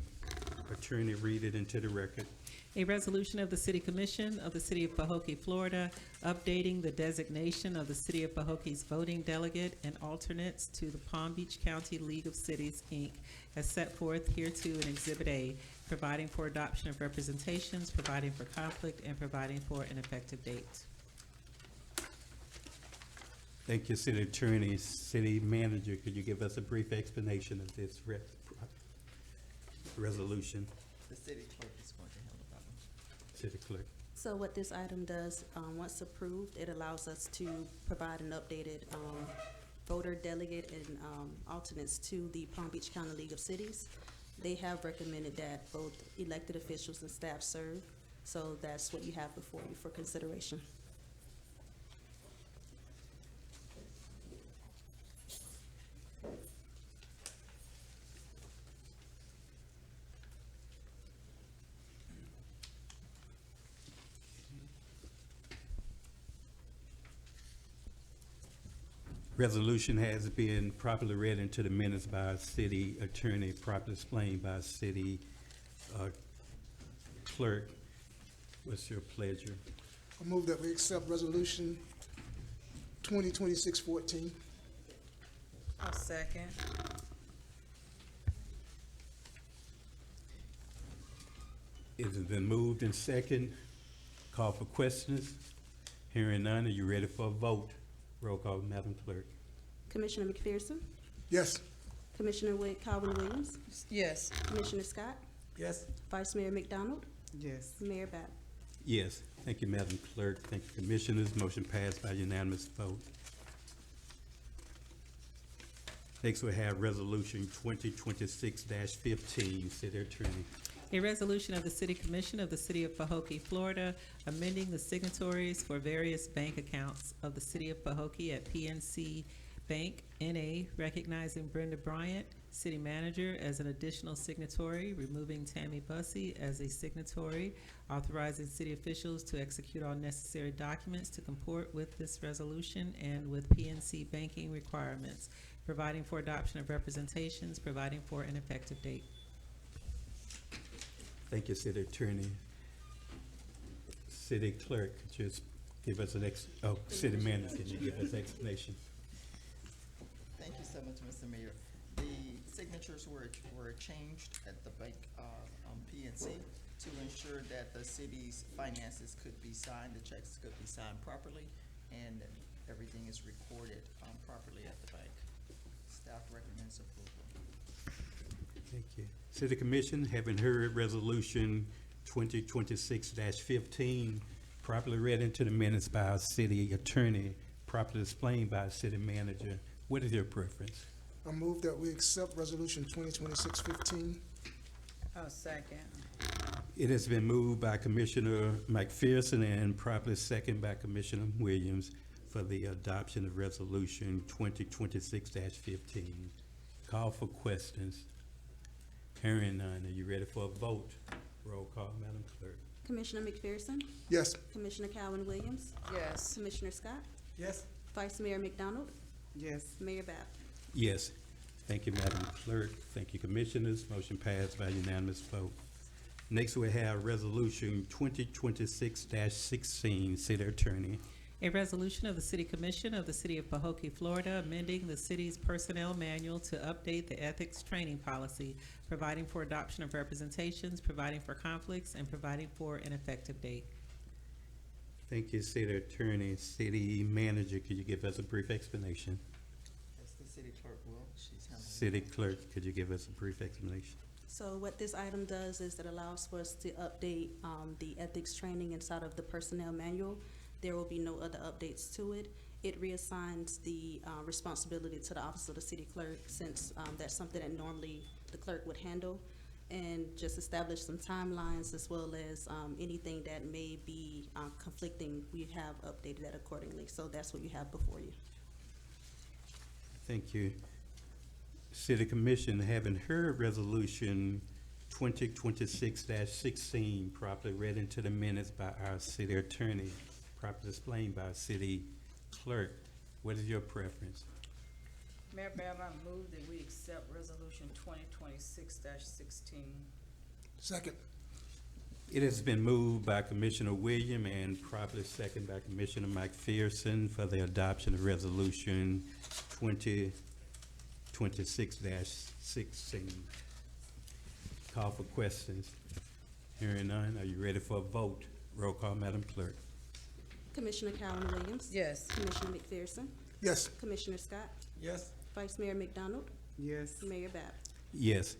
attorney read it into the record. A resolution of the City Commission of the City of Pahokee, Florida, updating the designation of the City of Pahokee's voting delegate and alternates to the Palm Beach County League of Cities, Inc., as set forth hereto in Exhibit A, providing for adoption of representations, providing for conflict, and providing for an effective date. Thank you, City Attorney. City Manager, could you give us a brief explanation of this resolution? the city clerk is going to handle that one. City Clerk. So what this item does, once approved, it allows us to provide an updated voter delegate and alternates to the Palm Beach County League of Cities. They have recommended that both elected officials and staff serve, so that's what you have before you for consideration. Resolution has been properly read into the minutes by our city attorney, properly explained by our city clerk. What's your pleasure? I move that we accept resolution 2026-14. I'll second. It has been moved and second. Call for questions. Hearing none, are you ready for a vote? Roll call, Madam Clerk. Commissioner McPherson, Yes. Commissioner Calvin-Williams, Yes. Commissioner Scott, Yes. Vice Mayor McDonald, Yes. Mayor Bab. Yes. Thank you, Madam Clerk. Thank you, Commissioners. Motion passed by unanimous vote. Next, we have Resolution 2026-15, City Attorney. A resolution of the City Commission of the City of Pahokee, Florida, amending the signatories for various bank accounts of the City of Pahokee at PNC Bank, N.A., recognizing Brenda Bryant, City Manager, as an additional signatory, removing Tammy Bussey as a signatory, authorizing city officials to execute all necessary documents to comport with this resolution and with PNC banking requirements, providing for adoption of representations, providing for an effective date. Thank you, City Attorney. City Clerk, could you just give us an City Manager, can you give us explanation? Thank you so much, Mr. Mayor. The signatures were changed at the bank, PNC to ensure that the city's finances could be signed, the checks could be signed properly, and everything is recorded, properly at the bank. Staff recommends approval. Thank you. City Commission, having heard Resolution 2026-15, properly read into the minutes by our city attorney, properly explained by our city manager. What is your preference? I move that we accept Resolution 2026-15. Oh, second. It has been moved by Commissioner McPherson and properly second by Commissioner Williams for the adoption of Resolution 2026-15. Call for questions. Hearing none. Are you ready for a vote? Roll call, Madam Clerk. Commissioner McPherson, Yes. Commissioner Calvin Williams, Yes. Commissioner Scott, Yes. Vice Mayor McDonald, Yes. Mayor Bab. Yes. Thank you, Madam Clerk. Thank you, Commissioners. Motion passed by unanimous vote. Next, we have Resolution 2026-16, City Attorney. A resolution of the City Commission of the City of Pahokee, Florida, amending the city's personnel manual to update the ethics training policy, providing for adoption of representations, providing for conflicts, and providing for an effective date. Thank you, City Attorney. City Manager, could you give us a brief explanation? As the city clerk will, she's handling. City Clerk, could you give us a brief explanation? So what this item does is it allows for us to update the ethics training inside of the personnel manual. There will be no other updates to it. It reassigns the responsibility to the Office of the City Clerk, since that's something that normally the clerk would handle, and just establish some timelines as well as anything that may be conflicting. We have updated that accordingly. So that's what you have before you. Thank you. City Commission, having heard Resolution 2026-16 properly read into the minutes by our City Attorney, properly explained by our City Clerk, what is your preference? Mayor Bab, I move that we accept Resolution 2026-16. Second. It has been moved by Commissioner Williams and properly seconded by Commissioner McPherson for the adoption of Resolution 2026-16. Call for questions. Hearing none, are you ready for a vote? Roll call, Madam Clerk. Commissioner Calvin Williams. Yes. Commissioner McPherson, Yes. Commissioner Scott, Yes. Vice Mayor McDonald, Yes. Mayor Bab. Yes.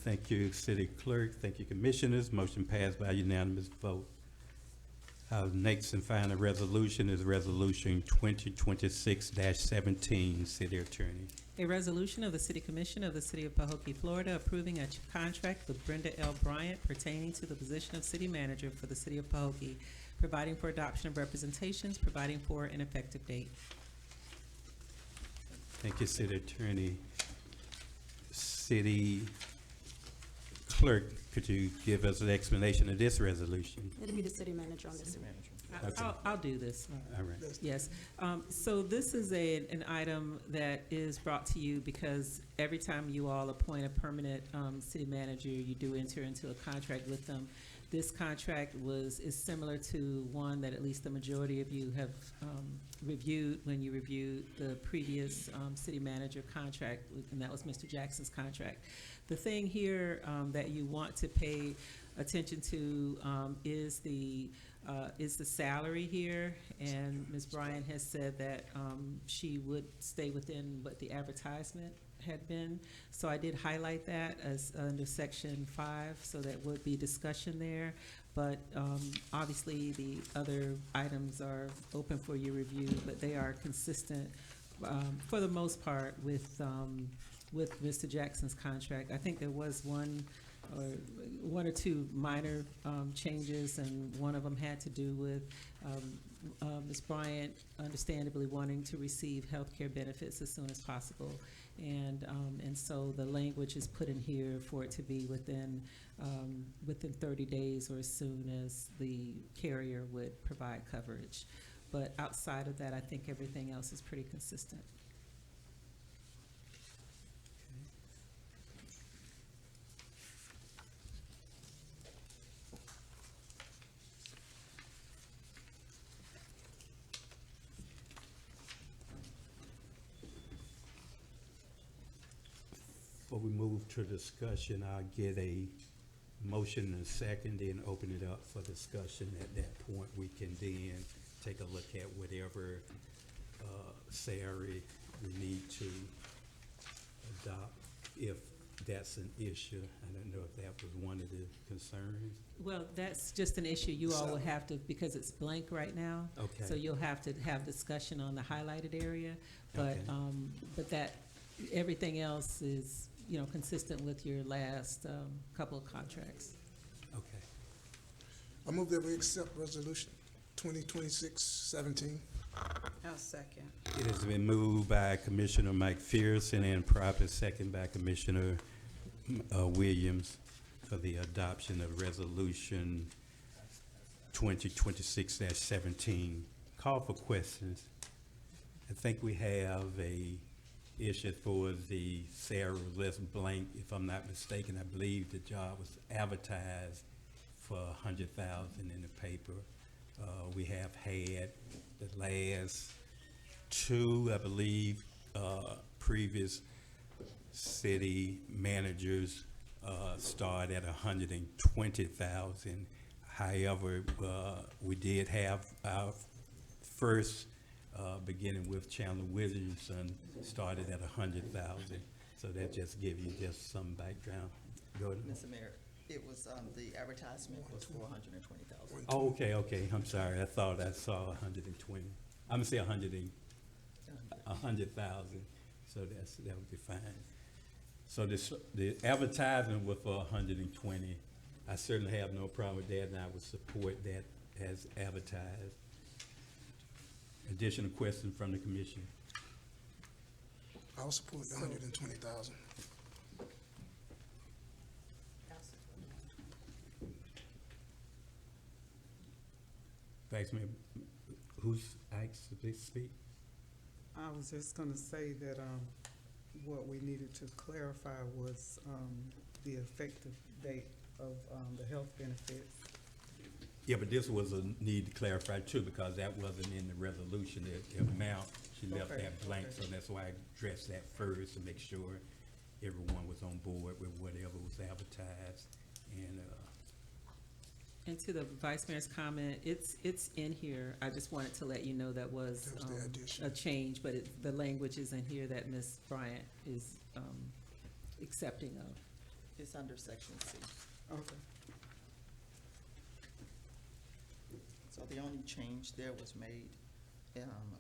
Thank you, City Clerk. Thank you, Commissioners. Motion passed by unanimous vote. Our next and final resolution is Resolution 2026-17, City Attorney. A resolution of the City Commission of the City of Pahokee, Florida, approving a contract with Brenda L. Bryant pertaining to the position of City Manager for the City of Pahokee, providing for adoption of representations, providing for an effective date. Thank you, City Attorney. City Clerk, could you give us an explanation of this resolution? It'll be the city manager on this. City manager. Okay. I'll do this. All right. Yes, so this is an item that is brought to you because every time you all appoint a permanent city manager, you do enter into a contract with them. This contract is similar to one that at least the majority of you have reviewed when you reviewed the previous city manager contract, and that was Mr. Jackson's contract. The thing here that you want to pay attention to is the salary here, and Ms. Bryan has said that she would stay within what the advertisement had been. So I did highlight that as under section 5, so that would be discussion there. But obviously the other items are open for your review, but they are consistent for the most part with Mr. Jackson's contract. I think there was one or two minor changes, and one of them had to do with Ms. Bryant understandably wanting to receive health care benefits as soon as possible. And so the language is put in here for it to be within 30 days or as soon as the carrier would provide coverage. But outside of that, I think everything else is pretty consistent. Before we move to discussion, I'll get a motion and second, then open it up for discussion. At that point, we can then take a look at whatever salary we need to adopt, if that's an issue. I don't know if that was one of the concerns. Well, that's just an issue you all will have to, because it's blank right now. Okay. So you'll have to have discussion on the highlighted area, but, Okay. but that, everything else is, you know, consistent with your last, couple of contracts. Okay. I move that we accept resolution 2026-17. I'll second. It has been moved by Commissioner Mike Pearson and properly second by Commissioner Williams for the adoption of Resolution 2026-17. Call for questions. I think we have a issue for the Sarah Les Blank. If I'm not mistaken, I believe the job was advertised for $100,000 in the paper. We have had the last two, I believe, previous city managers start at $120,000. However, we did have our first, beginning with Chandler Williamson, started at $100,000. So that just gives you just some background. Go ahead. Mr. Mayor, it was, the advertisement was for 120,000. Oh, okay, I'm sorry. I thought I saw 120. I'm gonna say 100,000. So that would be fine. So the advertisement was for 120. I certainly have no problem with that, and I would support that as advertised. Additional question from the commission? I'll support the 120,000. Vice Mayor, who's asked to speak? I was just gonna say that, what we needed to clarify was, the effective date of, the health benefits. Yeah, but this was a need to clarify too, because that wasn't in the resolution, the amount, she left Okay, that blank, okay. so that's why I addressed that first to make sure everyone was on board with whatever was advertised. And to the Vice Mayor's comment, it's in here. I just wanted to let you know that was, That was the addition. a change, but the language is in here that Ms. Bryant is, accepting of. It's under section C. Okay. So the only change there was made,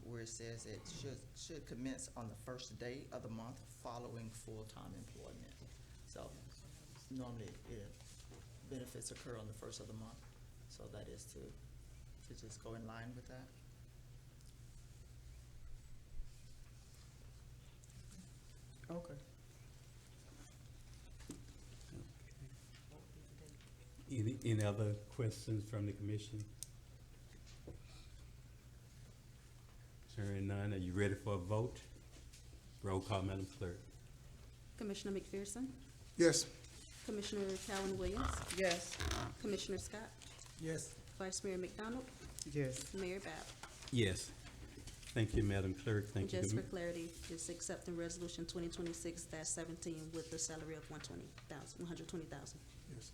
where it says it should commence on the first day of the month following full-time employment. So normally, benefits occur on the first of the month, so that is to just go in line with that. Okay. Any other questions from the commission? Hearing none, are you ready for a vote? Roll call, Madam Clerk. Commissioner McPherson, Yes. Commissioner Calvin Williams, Yes. Commissioner Scott, Yes. Vice Mayor McDonald, Yes. Mayor Bab. Yes. Thank you, Madam Clerk. Thank you. Just for clarity, just accepting resolution 2026-17 with the salary of 120,000. Yes.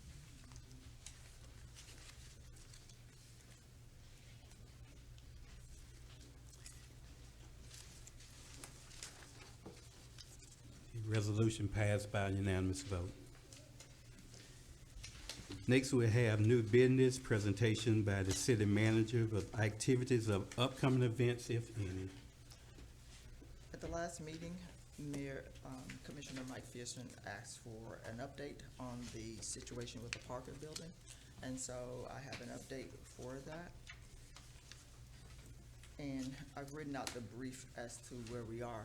Resolution passed by unanimous vote. Next, we have new business presentation by the city manager of activities of upcoming events, if any. At the last meeting, Mayor, Commissioner Mike Pearson asked for an update on the situation with the Parker building, and so I have an update for that. And I've written out the brief as to where we are.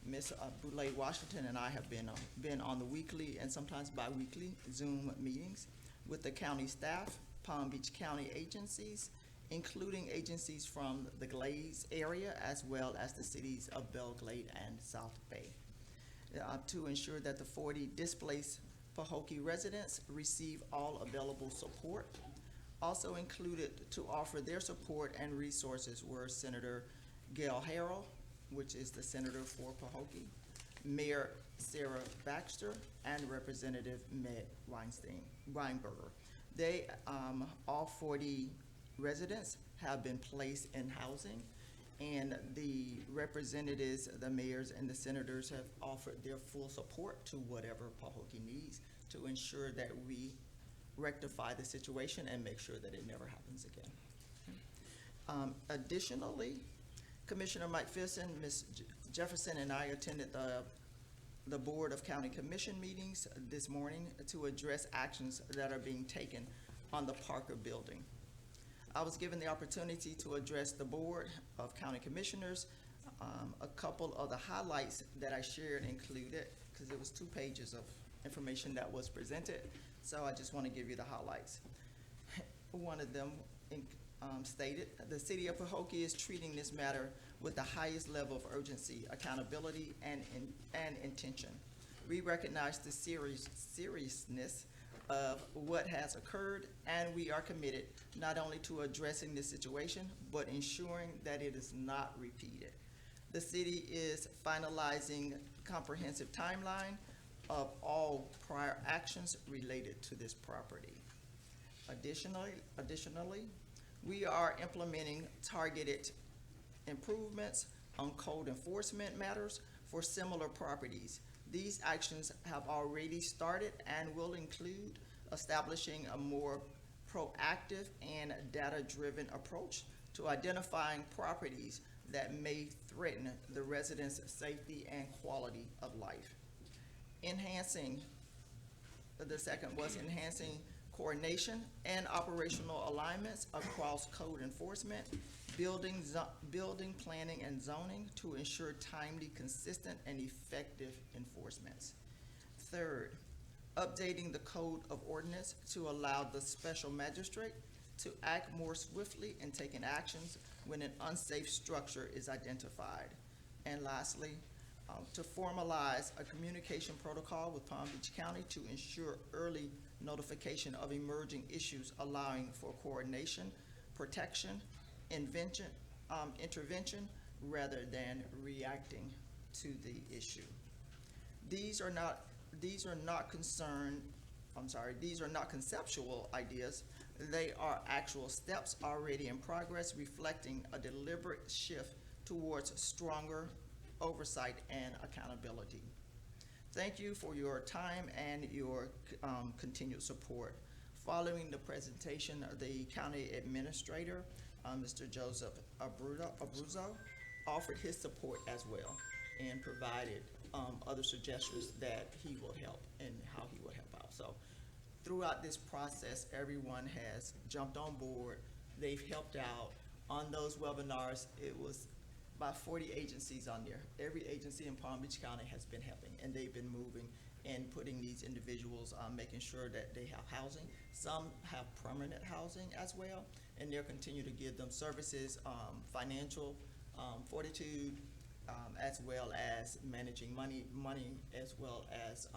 Ms. Boulay Washington and I have been on the weekly and sometimes bi-weekly Zoom meetings with the county staff, Palm Beach County agencies, including agencies from the Glades area, as well as the cities of Belle Glade and South Bay, to ensure that the 40 displaced Pahokee residents receive all available support. Also included to offer their support and resources were Senator Gail Harrell, which is the senator for Pahokee, Mayor Sarah Baxter, and Representative Meg Weinberger. They, all 40 residents have been placed in housing, And the representatives, the mayors and the senators have offered their full support to whatever Pahokee needs to ensure that we rectify the situation and make sure that it never happens again. Additionally, Commissioner Mike Fisson, Ms. Jefferson, and I attended the Board of County Commission meetings this morning to address actions that are being taken on the Parker building. I was given the opportunity to address the Board of County Commissioners. A couple of the highlights that I shared included, because it was 2 pages of information that was presented, so I just want to give you the highlights. One of them stated, the city of Pahokee is treating this matter with the highest level of urgency, accountability, and intention. We recognize the seriousness of what has occurred, and we are committed not only to addressing this situation, but ensuring that it is not repeated. The city is finalizing comprehensive timeline of all prior actions related to this property. Additionally, we are implementing targeted improvements on code enforcement matters for similar properties. These actions have already started and will include establishing a more proactive and data-driven approach to identifying properties that may threaten the residents' safety and quality of life. The second was enhancing coordination and operational alignments across code enforcement, building planning and zoning to ensure timely, consistent, and effective enforcements. Third, updating the code of ordinance to allow the special magistrate to act more swiftly in taking actions when an unsafe structure is identified. And lastly, to formalize a communication protocol with Palm Beach County to ensure early notification of emerging issues, allowing for coordination, protection, intervention, rather than reacting to the issue. These are not conceptual ideas. They are actual steps already in progress, reflecting a deliberate shift towards stronger oversight and accountability. Thank you for your time and your continued support. Following the presentation, the county administrator, Mr. Joseph Abruzzo, offered his support as well and provided other suggestions that he will help and how he will help out. So throughout this process, everyone has jumped on board. They've helped out. On those webinars, it was about 40 agencies on there. Every agency in Palm Beach County has been helping, and they've been moving and putting these individuals, making sure that they have housing. Some have permanent housing as well, and they'll continue to give them services, financial fortitude, as well as managing money as well as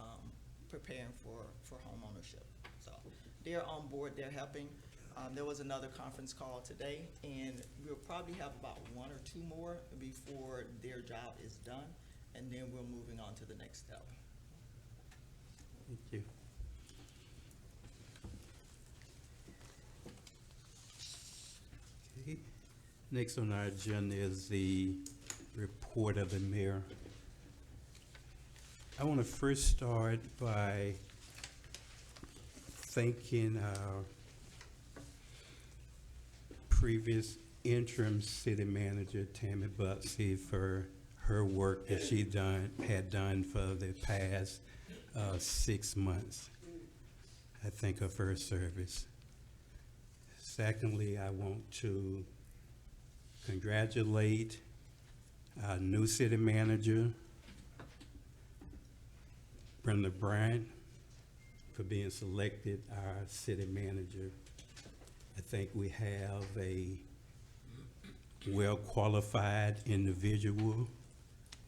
preparing for home ownership. So they're on board, they're helping. There was another conference call today, and we'll probably have about 1 or 2 more before their job is done, and then we're moving on to the next step. Thank you. Okay. Next on our agenda is the report of the mayor. I want to first start by thanking our previous interim city manager, Tammy Butsy, for her work that she had done for the past 6 months. I thank her for her service. Secondly, I want to congratulate our new city manager, Brenda Bryant, for being selected our city manager. I think we have a well-qualified individual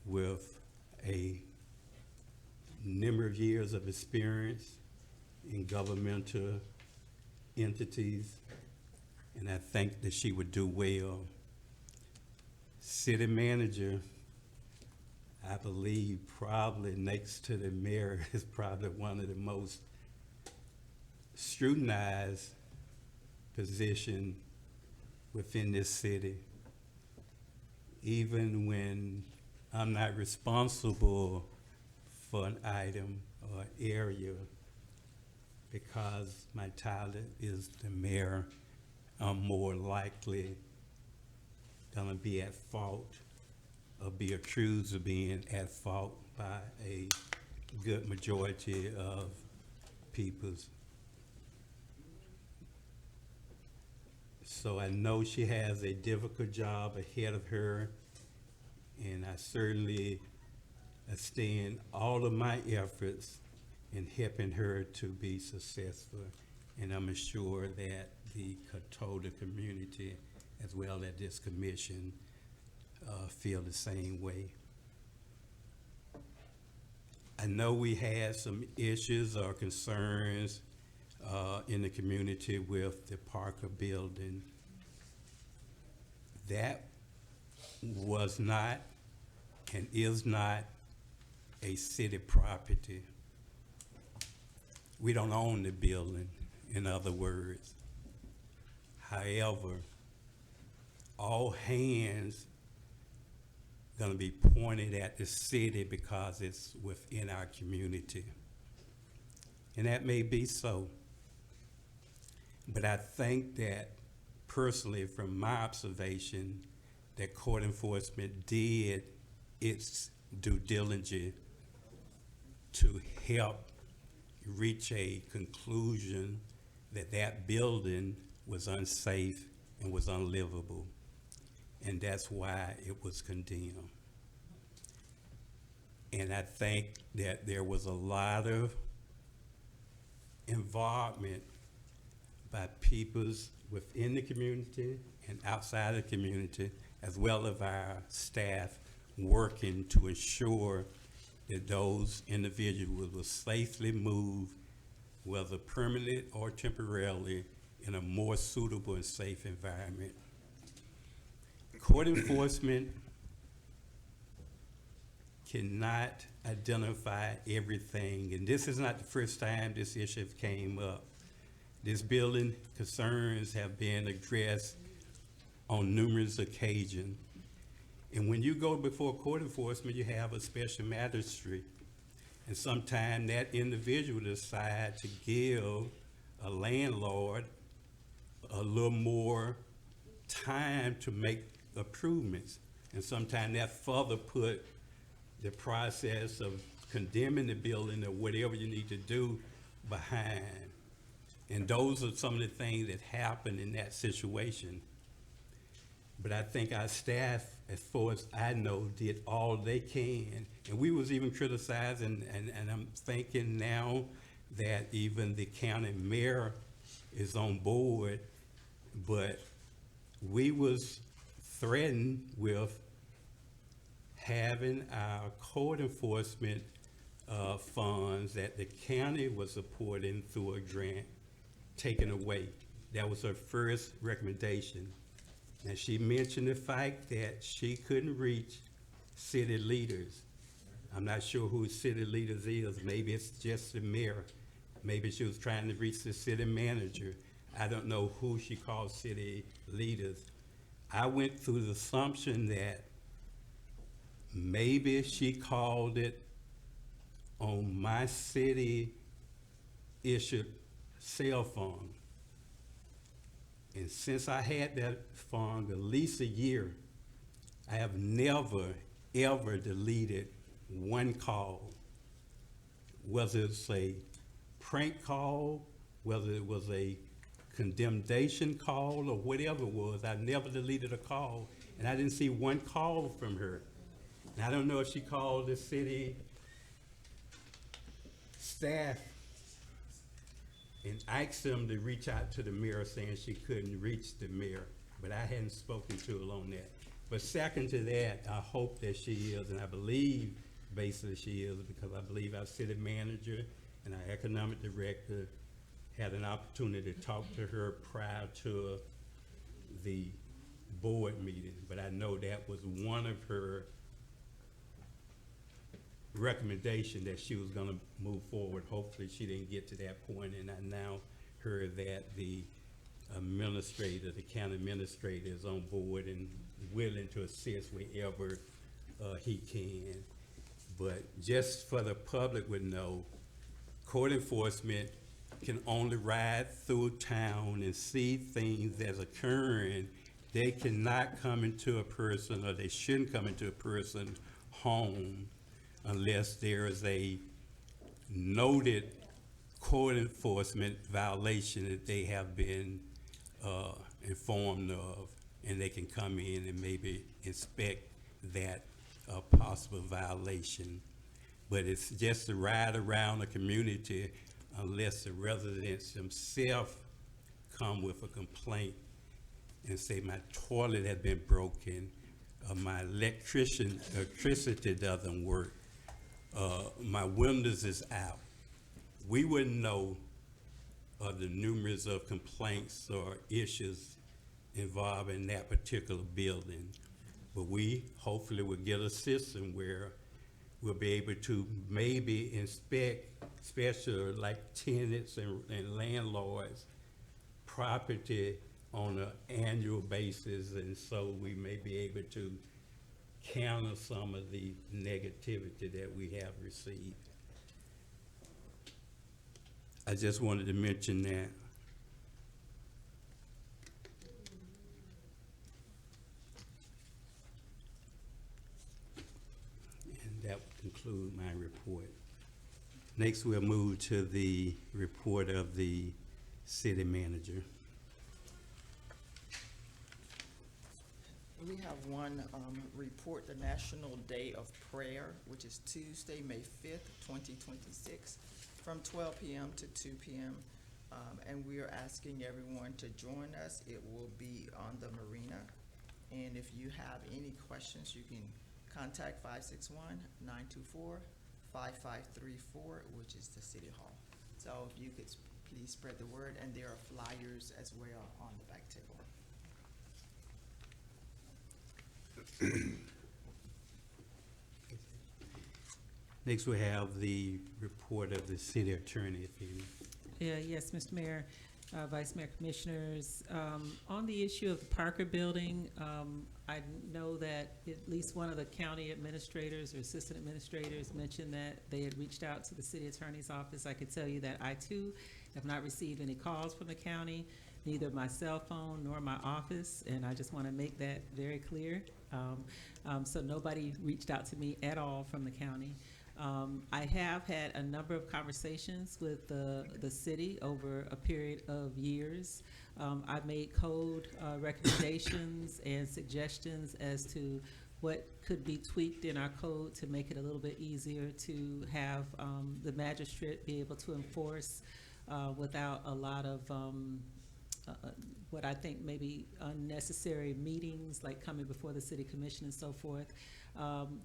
with a number of years of experience in governmental entities, and I think that she would do well. City manager, I believe probably next to the mayor is probably one of the most scrutinized position within this city. even when I'm not responsible for an item or area, because my title is the mayor, I'm more likely gonna be at fault or be accused of being at fault by a good majority of peoples. So I know she has a difficult job ahead of her, and I certainly extend all of my efforts in helping her to be successful. And I'm sure that the Catawba community, as well as this commission, feel the same way. I know we had some issues or concerns in the community with the Parker building. That was not and is not a city property. We don't own the building, in other words. However, all hands gonna be pointed at the city because it's within our community. And that may be so. But I think that personally, from my observation, that court enforcement did its due diligence to help reach a conclusion that that building was unsafe and was unlivable. And that's why it was condemned. And I think that there was a lot of involvement by peoples within the community and outside the community, as well as our staff, working to ensure that those individuals were safely moved, whether permanently or temporarily, in a more suitable and safe environment. Court enforcement cannot identify everything, and this is not the first time this issue came up. This building concerns have been addressed on numerous occasions. And when you go before court enforcement, you have a special magistrate. And sometimes that individual decides to give a landlord a little more time to make improvements. And sometimes that further put the process of condemning the building or whatever you need to do behind. And those are some of the things that happen in that situation. But I think our staff, as far as I know, did all they can. And we was even criticizing, and I'm thinking now that even the county mayor is on board, but we was threatened with having our code enforcement funds that the county was supporting through a grant taken away. That was her first recommendation. And she mentioned the fact that she couldn't reach city leaders. I'm not sure who city leaders is. Maybe it's just the mayor. Maybe she was trying to reach the city manager. I don't know who she called city leaders. I went through the assumption that maybe she called it on my city issued cell phone. And since I had that phone at least a year, I have never, ever deleted one call. Whether it's a prank call, whether it was a condemnation call or whatever it was, I never deleted a call. And I didn't see one call from her. And I don't know if she called the city staff and asked them to reach out to the mayor, saying she couldn't reach the mayor, but I hadn't spoken to her on that. But second to that, I hope that she is, and I believe basically she is, because I believe our city manager and our economic director had an opportunity to talk to her prior to the board meeting. But I know that was one of her recommendation, that she was gonna move forward. Hopefully she didn't get to that point, and I now heard that the administrator, the county administrator, is on board, and willing to assist wherever he can. But just for the public would know, court enforcement can only ride through town and see things that's occurring. They cannot come into a person, or they shouldn't come into a person's home unless there is a noted court enforcement violation that they have been informed of, and they can come in and maybe inspect that possible violation. But it's just to ride around the community unless the residents themselves come with a complaint and say, my toilet has been broken, my electricity doesn't work, my windows is out. We wouldn't know of the numerous of complaints or issues involving that particular building. But we hopefully will get a system where we'll be able to maybe inspect, especially like tenants and landlords, property on an annual basis, and so we may be able to counter some of the negativity that we have received. I just wanted to mention that. And that would conclude my report. Next, we'll move to the report of the city manager. We have one report, the National Day of Prayer, which is Tuesday, May 5th, 2026, from 12 p.m. to 2 p.m. And we are asking everyone to join us. It will be on the marina. And if you have any questions, you can contact 561-924-5534, which is the City Hall. So if you could please spread the word, and there are flyers as well on the back table. Next, we have the report of the city attorney, if any. Yes, Mr. Mayor, Vice Mayor, Commissioners. On the issue of the Parker Building, I know that at least one of the county administrators or assistant administrators mentioned that they had reached out to the city attorney's office. I could tell you that I too have not received any calls from the county, neither my cell phone nor my office, and I just want to make that very clear. So nobody reached out to me at all from the county. I have had a number of conversations with the city over a period of years. I've made code recommendations and suggestions as to what could be tweaked in our code to make it a little bit easier to have the magistrate be able to enforce without a lot of what I think maybe unnecessary meetings, like coming before the city commission and so forth.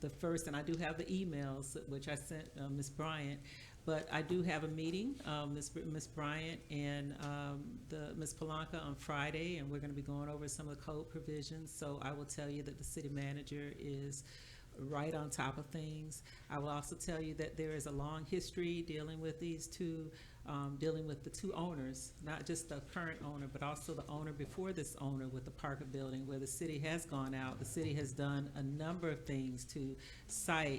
The first, and I do have the emails which I sent Ms. Bryant, but I do have a meeting, Ms. Bryant and Ms. Polanca on Friday, and we're going to be going over some of the code provisions. So I will tell you that the city manager is right on top of things. I will also tell you that there is a long history dealing with these two, dealing with the two owners, not just the current owner, but also the owner before this owner with the Parker Building, where the city has gone out. The city has done a number of things to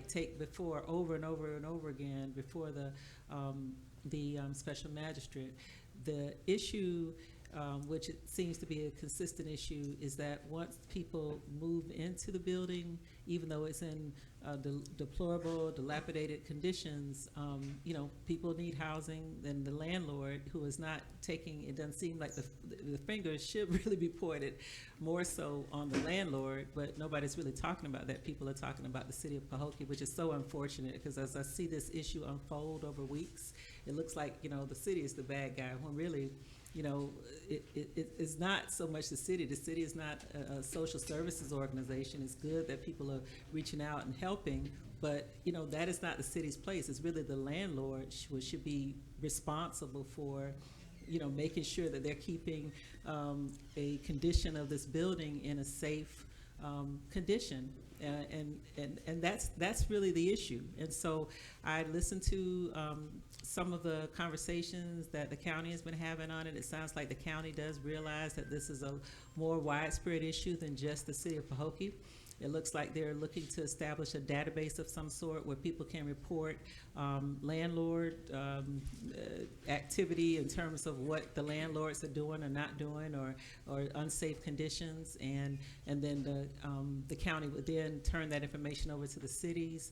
take before, over and over and over again, before the special magistrate. The issue, which it seems to be a consistent issue, is that once people move into the building, even though it's in deplorable, dilapidated conditions, you know, people need housing. Then the landlord, who is not taking, it doesn't seem like the fingers should really be pointed more so on the landlord, but nobody's really talking about that. People are talking about the city of Pahokee, which is so unfortunate, because as I see this issue unfold over weeks, it looks like, you know, the city is the bad guy, when really, you know, it's not so much the city. The city is not a social services organization. It's good that people are reaching out and helping, but, you know, that is not the city's place. It's really the landlord should be responsible for, you know, making sure that they're keeping a condition of this building in a safe condition. And that's really the issue. And so I listened to some of the conversations that the county has been having on it. It sounds like the county does realize that this is a more widespread issue than just the city of Pahokee. It looks like they're looking to establish a database of some sort where people can report landlord activity in terms of what the landlords are doing or not doing, or unsafe conditions, and then the county would then turn that information over to the cities.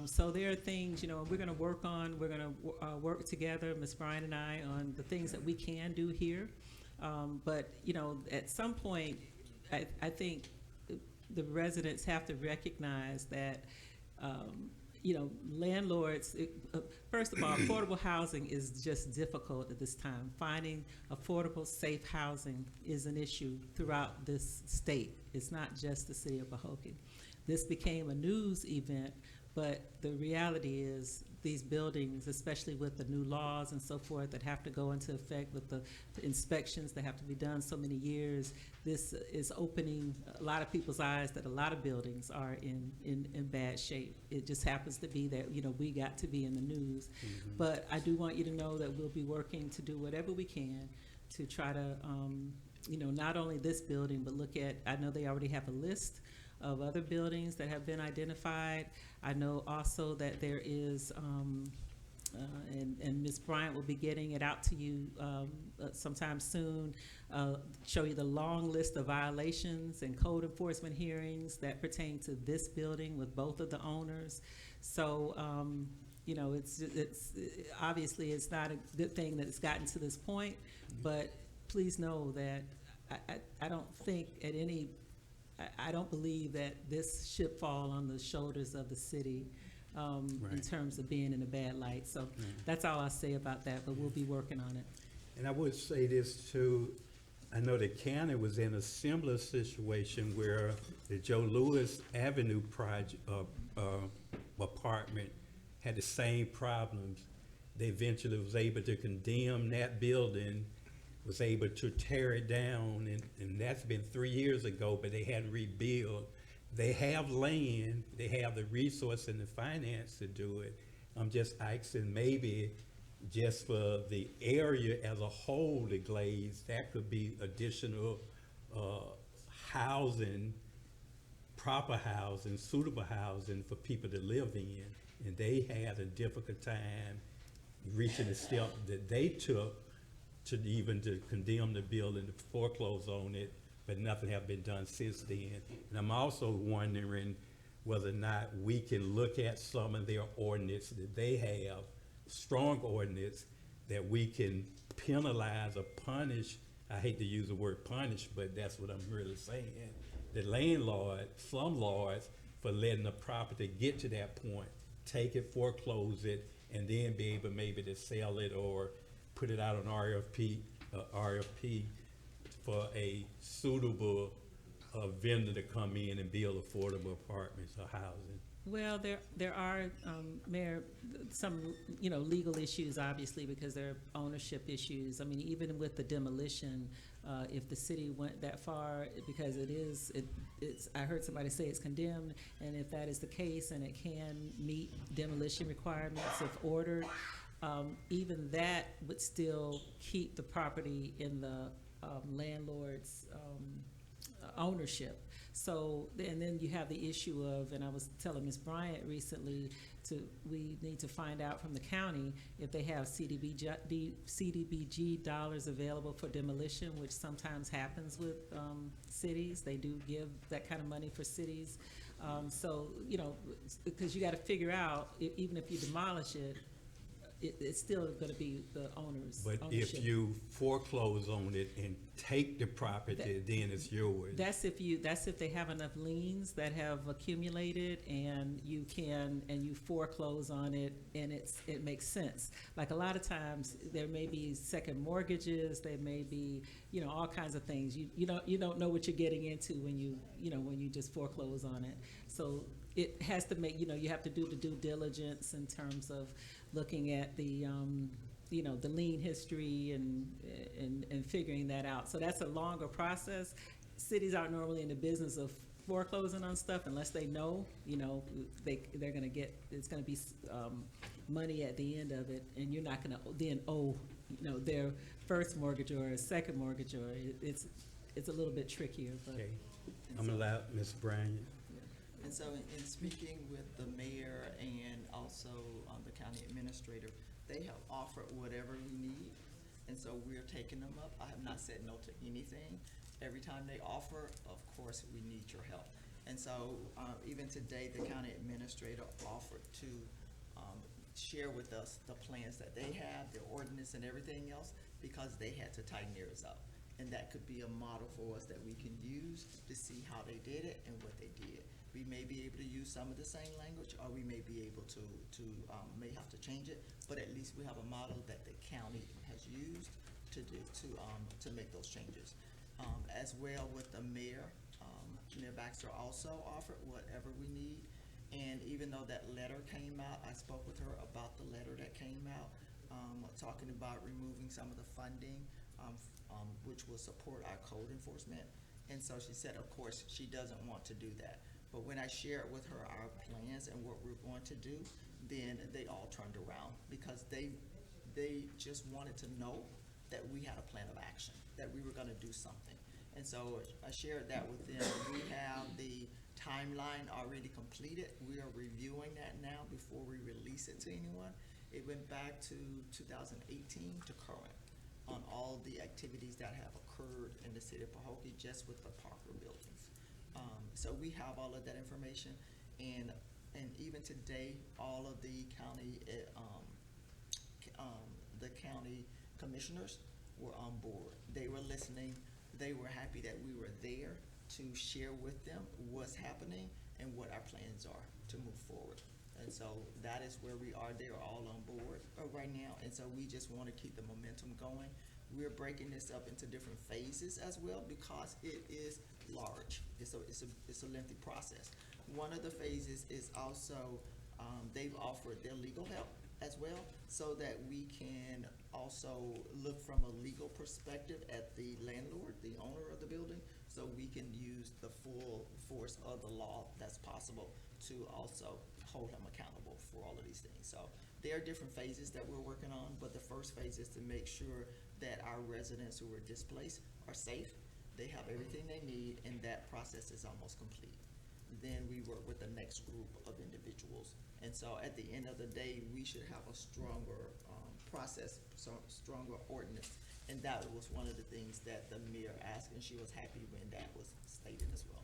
So there are things, you know, we're going to work on. We're going to work together, Ms. Bryan and I, on the things that we can do here. But you know, at some point, I think the residents have to recognize that, you know, landlords, first of all, affordable housing is just difficult at this time. Finding affordable, safe housing is an issue throughout this state. It's not just the city of Pahokee. This became a news event, but the reality is these buildings, especially with the new laws and so forth that have to go into effect with the inspections that have to be done so many years, this is opening a lot of people's eyes that a lot of buildings are in bad shape. It just happens to be that, you know, we got to be in the news. Mm-hmm. But I do want you to know that we'll be working to do whatever we can to try to, you know, not only this building, but look at, I know they already have a list of other buildings that have been identified. I know also that there is, and Ms. Bryant will be getting it out to you sometime soon, show you the long list of violations and code enforcement hearings that pertain to this building with both of the owners. So, you know, it's obviously it's not a good thing that it's gotten to this point, but please know that I don't think at any I don't believe that this should fall on the shoulders of the city right. in terms of being in a bad light. So that's all I'll say about that, but we'll be working on it. And I would say this too, I know the county was in a similar situation where the Joe Louis Avenue project, apartment had the same problems. They eventually was able to condemn that building, was able to tear it down, and that's been 3 years ago, but they hadn't rebuilt. They have land, they have the resource and the finance to do it. I'm just asking maybe just for the area as a whole, the Glades, that could be additional housing, proper housing, suitable housing for people to live in. And they had a difficult time reaching the step that they took to even to condemn the building, to foreclose on it, but nothing have been done since then. And I'm also wondering whether or not we can look at some of their ordinance that they have, strong ordinance, that we can penalize or punish, I hate to use the word punish, but that's what I'm really saying, the landlord, some lords, for letting the property get to that point, take it, foreclose it, and then be able maybe to sell it or put it out on RFP for a suitable vendor to come in and build affordable apartments or housing. Well, there are, Mayor, some, you know, legal issues, obviously, because there are ownership issues. I mean, even with the demolition, if the city went that far, because it's, I heard somebody say it's condemned, and if that is the case and it can meet demolition requirements if ordered, even that would still keep the property in the landlord's ownership. So, and then you have the issue of, and I was telling Ms. Bryant recently, we need to find out from the county if they have CDBG dollars available for demolition, which sometimes happens with cities. They do give that kind of money for cities. So, you know, because you got to figure out, even if you demolish it, it's still going to be the owner's But ownership. if you foreclose on it and take the property, then it's yours. That's if they have enough liens that have accumulated, and you foreclose on it, and it makes sense. Like a lot of times there may be second mortgages, there may be, you know, all kinds of things. You don't know what you're getting into when you just foreclose on it. So it has to make, you have to do the due diligence in terms of looking at the the lien history and figuring that out. So that's a longer process. Cities aren't normally in the business of foreclosing on stuff unless they know, you know, they're gonna get, it's gonna be, money at the end of it, and you're not gonna then owe, you know, their first mortgage or a second mortgage, or it's a little bit trickier, but. Okay, I'm allowed, Ms. Bryant. And so in speaking with the mayor and also the county administrator, they have offered whatever we need. And so we're taking them up. I have not said no to anything. Every time they offer, of course, we need your help. And so even today, the county administrator offered to share with us the plans that they have, the ordinance and everything else, because they had to tighten theirs up. And that could be a model for us that we can use to see how they did it and what they did. We may be able to use some of the same language, or we may be able to may have to change it, but at least we have a model that the county has used to make those changes. As well with the mayor, Mayor Baxter also offered whatever we need. And even though that letter came out, I spoke with her about the letter that came out, talking about removing some of the funding, which will support our code enforcement. And so she said, of course, she doesn't want to do that. But when I shared with her our plans and what we're going to do, then they all turned around, because they just wanted to know that we had a plan of action, that we were gonna do something. And so I shared that with them. We have the timeline already completed. We are reviewing that now before we release it to anyone. It went back to 2018 to current on all the activities that have occurred in the city of Pahokee just with the Parker buildings. So we have all of that information, and even today, all of the county commissioners were on board. They were listening. They were happy that we were there to share with them what's happening and what our plans are to move forward. And so that is where we are. They're all on board right now, and so we just want to keep the momentum going. We're breaking this up into different phases as well, because it is large. It's a lengthy process. One of the phases is also they've offered their legal help as well, so that we can also look from a legal perspective at the landlord, the owner of the building, so we can use the full force of the law that's possible to also hold him accountable for all of these things. So there are different phases that we're working on, but the first phase is to make sure that our residents who are displaced are safe, they have everything they need, and that process is almost complete. Then we work with the next group of individuals. And so at the end of the day, we should have a stronger process, so stronger ordinance. And that was one of the things that the mayor asked, and she was happy when that was stated as well.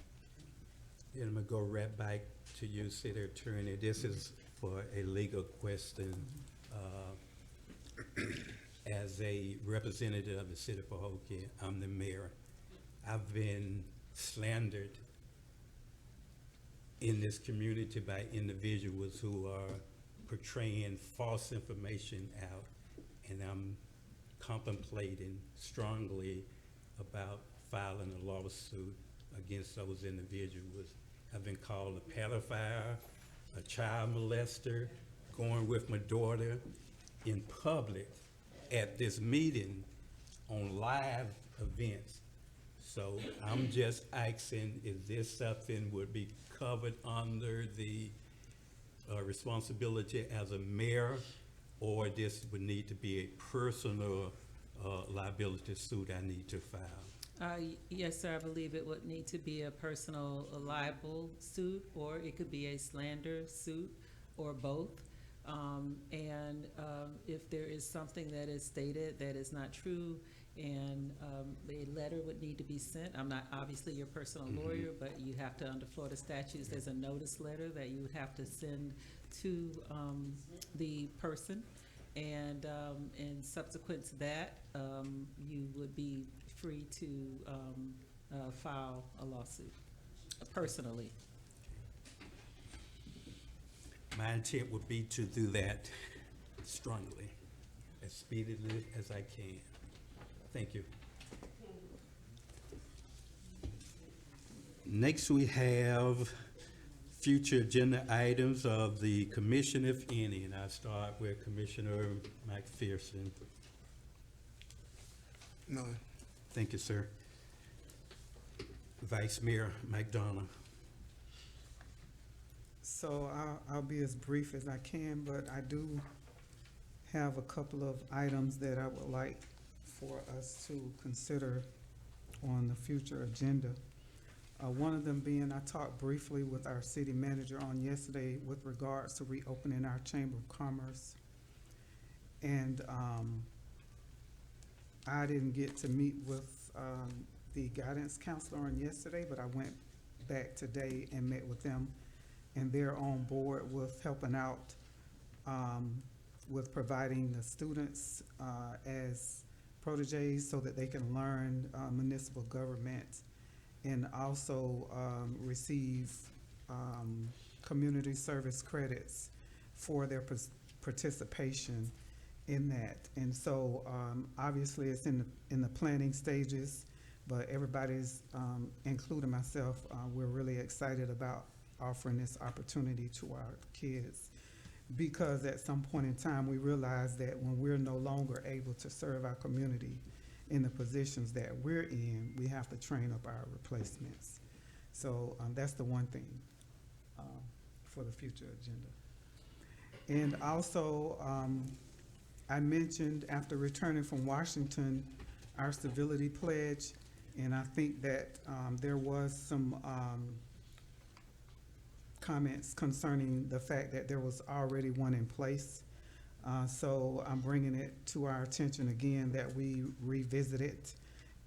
And I'm gonna go right back to you, City Attorney. This is for a legal question. As a representative of the city of Pahokee, I'm the mayor. I've been slandered in this community by individuals who are portraying false information out, and I'm contemplating strongly about filing a lawsuit against those individuals. I've been called a pedophile, a child molester, going with my daughter in public at this meeting on live events. So I'm just asking, is this something would be covered under the responsibility as a mayor, or this would need to be a personal liability suit I need to file? Yes, sir, I believe it would need to be a personal libel suit, or it could be a slander suit, or both. If there is something that is stated that is not true, and a letter would need to be sent. I'm not obviously your personal lawyer, but you have to, under Florida statutes, there's a notice letter that you would have to send to the person, and subsequent to that, you would be free to file a lawsuit personally. My intent would be to do that strongly, as speedily as I can. Thank you. Next, we have future agenda items of the commission, if any, and I start with Commissioner McPherson. None. Thank you, sir. Vice Mayor McDonough. So I'll be as brief as I can, but I do have a couple of items that I would like for us to consider on the future agenda. One of them being, I talked briefly with our city manager on yesterday with regards to reopening our Chamber of Commerce. And I didn't get to meet with the guidance counselor on yesterday, but I went back today and met with them. And they're on board with helping out with providing the students as proteges so that they can learn municipal government and also receive community service credits for their participation in that. And so obviously it's in the planning stages, but everybody's, including myself, we're really excited about offering this opportunity to our kids, because at some point in time we realize that when we're no longer able to serve our community in the positions that we're in, we have to train up our replacements. So that's the one thing for the future agenda. And also I mentioned after returning from Washington our civility pledge, and I think that there was some comments concerning the fact that there was already one in place. So I'm bringing it to our attention again that we revisit it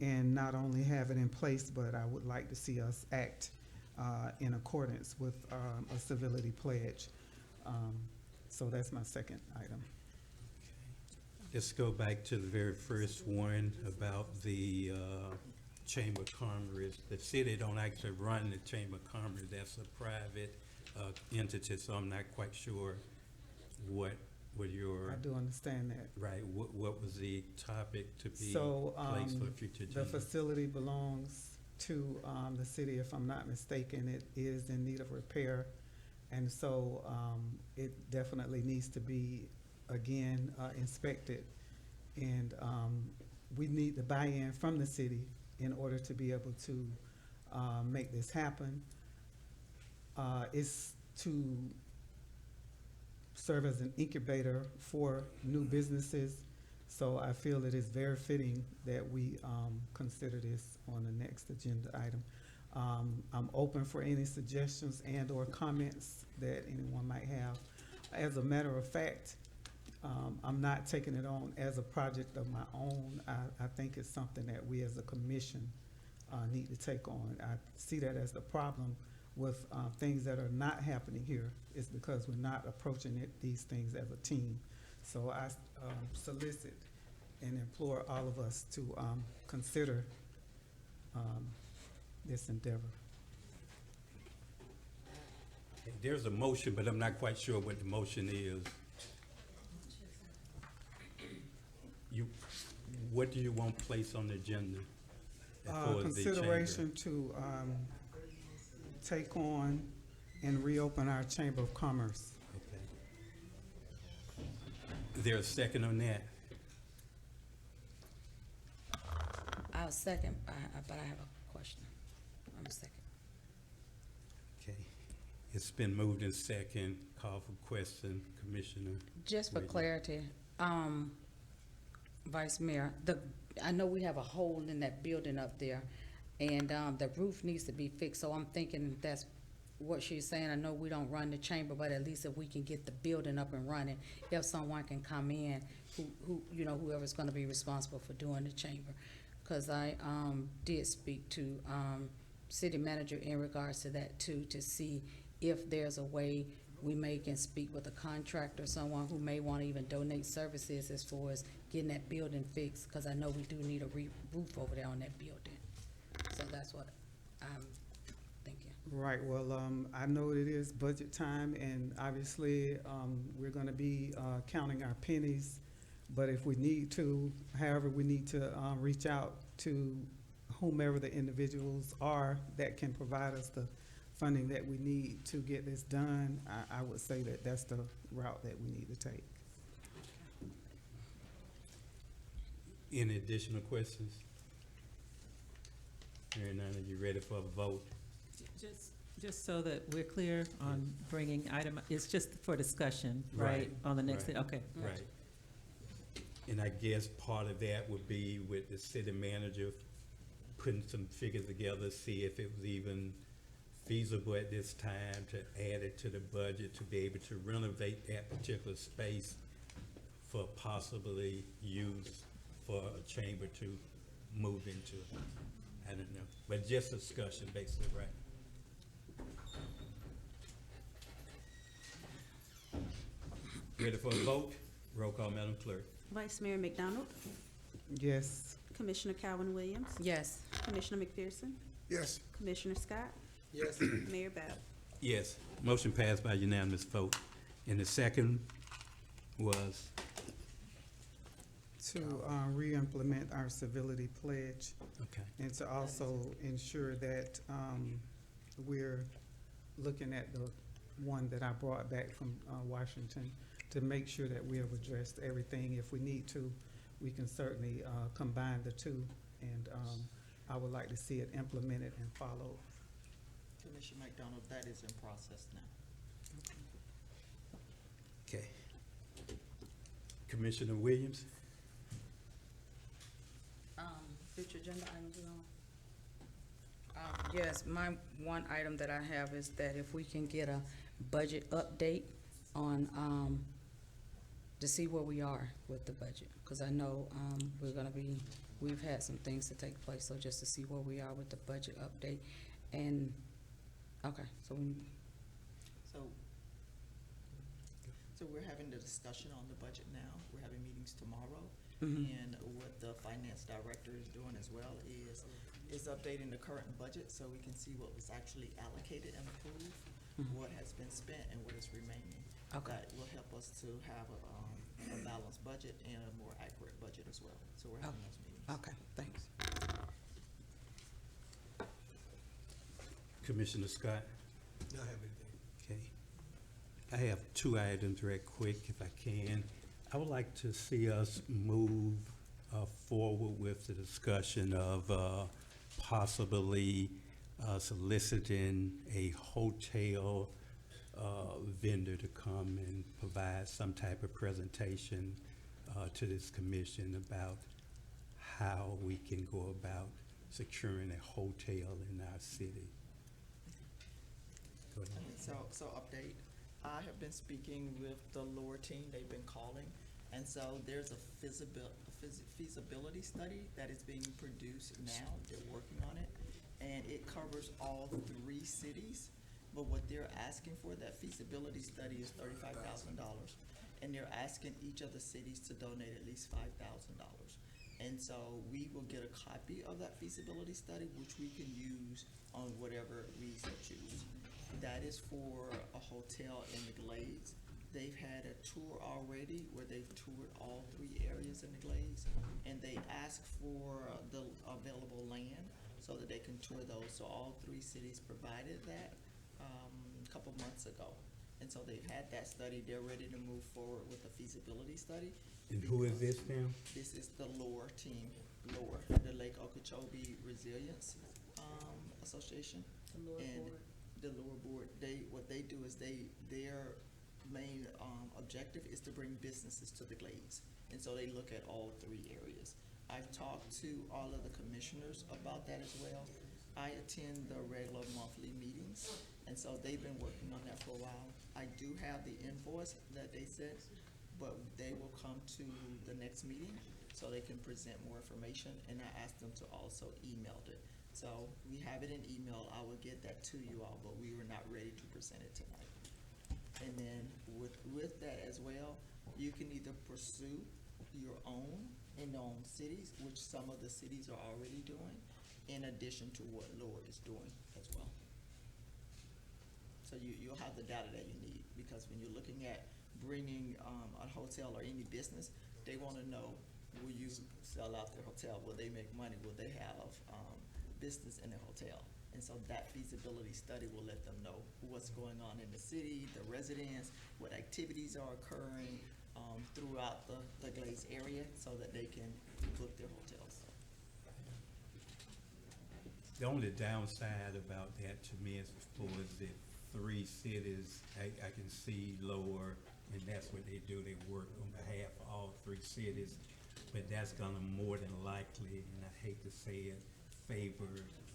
and not only have it in place, but I would like to see us act in accordance with a civility pledge. So that's my second item. Let's go back to the very first one about the Chamber of Commerce. The city don't actually run the Chamber of Commerce. That's a private entity, so I'm not quite sure what your... I do understand that. Right, what was the topic to be So placed for future agenda? the facility belongs to the city, if I'm not mistaken. It is in need of repair, and so it definitely needs to be again inspected, and we need the buy-in from the city in order to be able to make this happen. It's to serve as an incubator for new businesses, so I feel it is very fitting that we consider this on the next agenda item. I'm open for any suggestions and or comments that anyone might have. As a matter of fact, I'm not taking it on as a project of my own. I think it's something that we as a commission need to take on. I see that as the problem with things that are not happening here is because we're not approaching these things as a team. So I solicit and implore all of us to consider this endeavor. There's a motion, but I'm not quite sure what the motion is. What do you want placed on the agenda? For the Consideration chamber? to take on and reopen our Chamber of Commerce. Okay. Is there a second on that? I'll second, but I have a question. I'm a second. Okay. It's been moved in second. Call for question, Commissioner. Just for Whitney. clarity, Vice Mayor, I know we have a hole in that building up there, and the roof needs to be fixed, so I'm thinking that's what she's saying. I know we don't run the chamber, but at least if we can get the building up and running, if someone can come in, who you know, whoever's gonna be responsible for doing the chamber. Cause I did speak to city manager in regards to that too, to see if there's a way we may can speak with a contractor, someone who may want to even donate services as far as getting that building fixed, because I know we do need a roof over there on that building. So that's what I'm thinking. Right, well, I know it is budget time, and obviously, we're gonna be counting our pennies, but if we need to, however, we need to reach out to whomever the individuals are that can provide us the funding that we need to get this done. I would say that that's the route that we need to take. Any additional questions? Hearing none, are you ready for a vote? Just Just so that we're clear on bringing item, it's just for discussion, right, Right, on the next, right. okay. Right. And I guess part of that would be with the city manager putting some figures together, see if it was even feasible at this time to add it to the budget to be able to renovate that particular space for possibly use for a chamber to move into. I don't know, but just discussion basically, right? Ready for a vote? Roll call, Madam Clerk. Vice Mayor McDonald, Yes. Commissioner Calvin Williams, Yes. Commissioner McPherson, Yes. Commissioner Scott, Yes. Mayor Bell. Yes, motion passed by unanimous vote. And the second was, To re-implement our civility pledge okay, and to also ensure that we're looking at the one that I brought back from Washington to make sure that we have addressed everything. If we need to, we can certainly combine the two. And I would like to see it implemented and followed. Commissioner McDonald, that is in process now. okay. Commissioner Williams? Future agenda items on? Yes, my one item that I have is that if we can get a budget update on, to see where we are with the budget. Cause I know, we've had some things to take place, so just to see where we are with the budget update. And, okay, so So we're having the discussion on the budget now. We're having meetings tomorrow. Mhm. And what the finance director is doing as well is updating the current budget so we can see what was actually allocated and approved, what has been spent and what is remaining. Okay. That will help us to have a balanced budget and a more accurate budget as well. So we're having those meetings. okay, thanks. Commissioner Scott? I have anything. Okay. I have two items right quick, if I can. I would like to see us move forward with the discussion of possibly soliciting a hotel vendor to come and provide some type of presentation to this commission about how we can go about securing a hotel in our city. Go ahead. So update, I have been speaking with the Lower team, they've been calling, and so there's a feasibility study that is being produced now, they're working on it, and it covers all 3 cities, but what they're asking for, that feasibility study is $35,000, and they're asking each of the cities to donate at least $5,000. And so we will get a copy of that feasibility study, which we can use on whatever we so choose. That is for a hotel in the Glades. They've had a tour already where they've toured all 3 areas in the Glades, and they ask for the available land so that they can tour those. So all 3 cities provided that a couple months ago. And so they've had that study, they're ready to move forward with the feasibility study. And who is this now? This is the LORE team, LORE, the Lake Okeechobee Resilience Association. The Lower And Board. the lower board, what they do is their main objective is to bring businesses to the Glades. And so they look at all 3 areas. I've talked to all of the commissioners about that as well. I attend the regular monthly meetings, and so they've been working on that for a while. I do have the invoice that they sent, but they will come to the next meeting so they can present more information, and I asked them to also email it. So we have it in email, I will get that to you all, but we were not ready to present it tonight. And then with that as well, you can either pursue your own in your own cities, which some of the cities are already doing, in addition to what Lower is doing as well. So you'll have the data that you need, because when you're looking at bringing a hotel or any business, they wanna know, will you sell out their hotel? Will they make money? Will they have business in the hotel? And so that feasibility study will let them know what's going on in the city, the residents, what activities are occurring throughout the Glades area, so that they can book their hotels. The only downside about that to me is for the 3 cities, I can see lower, and that's what they do, they work on behalf of all 3 cities. But that's gonna more than likely, and I hate to say it, favor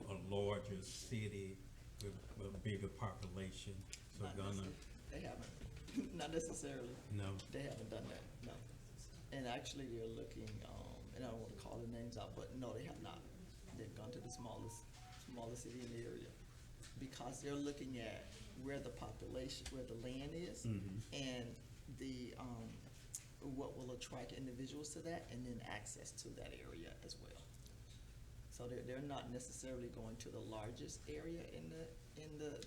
a larger city with a bigger population. So Not gonna, They haven't, not necessarily. no, They haven't done that, no. And actually, they're looking, and I don't wanna call the names out, but no, they have not. They've gone to the smallest city in the area. Because they're looking at where the population, where the land is, and the, what will attract individuals to that, and then access to that area as well. So they're not necessarily going to the largest area in the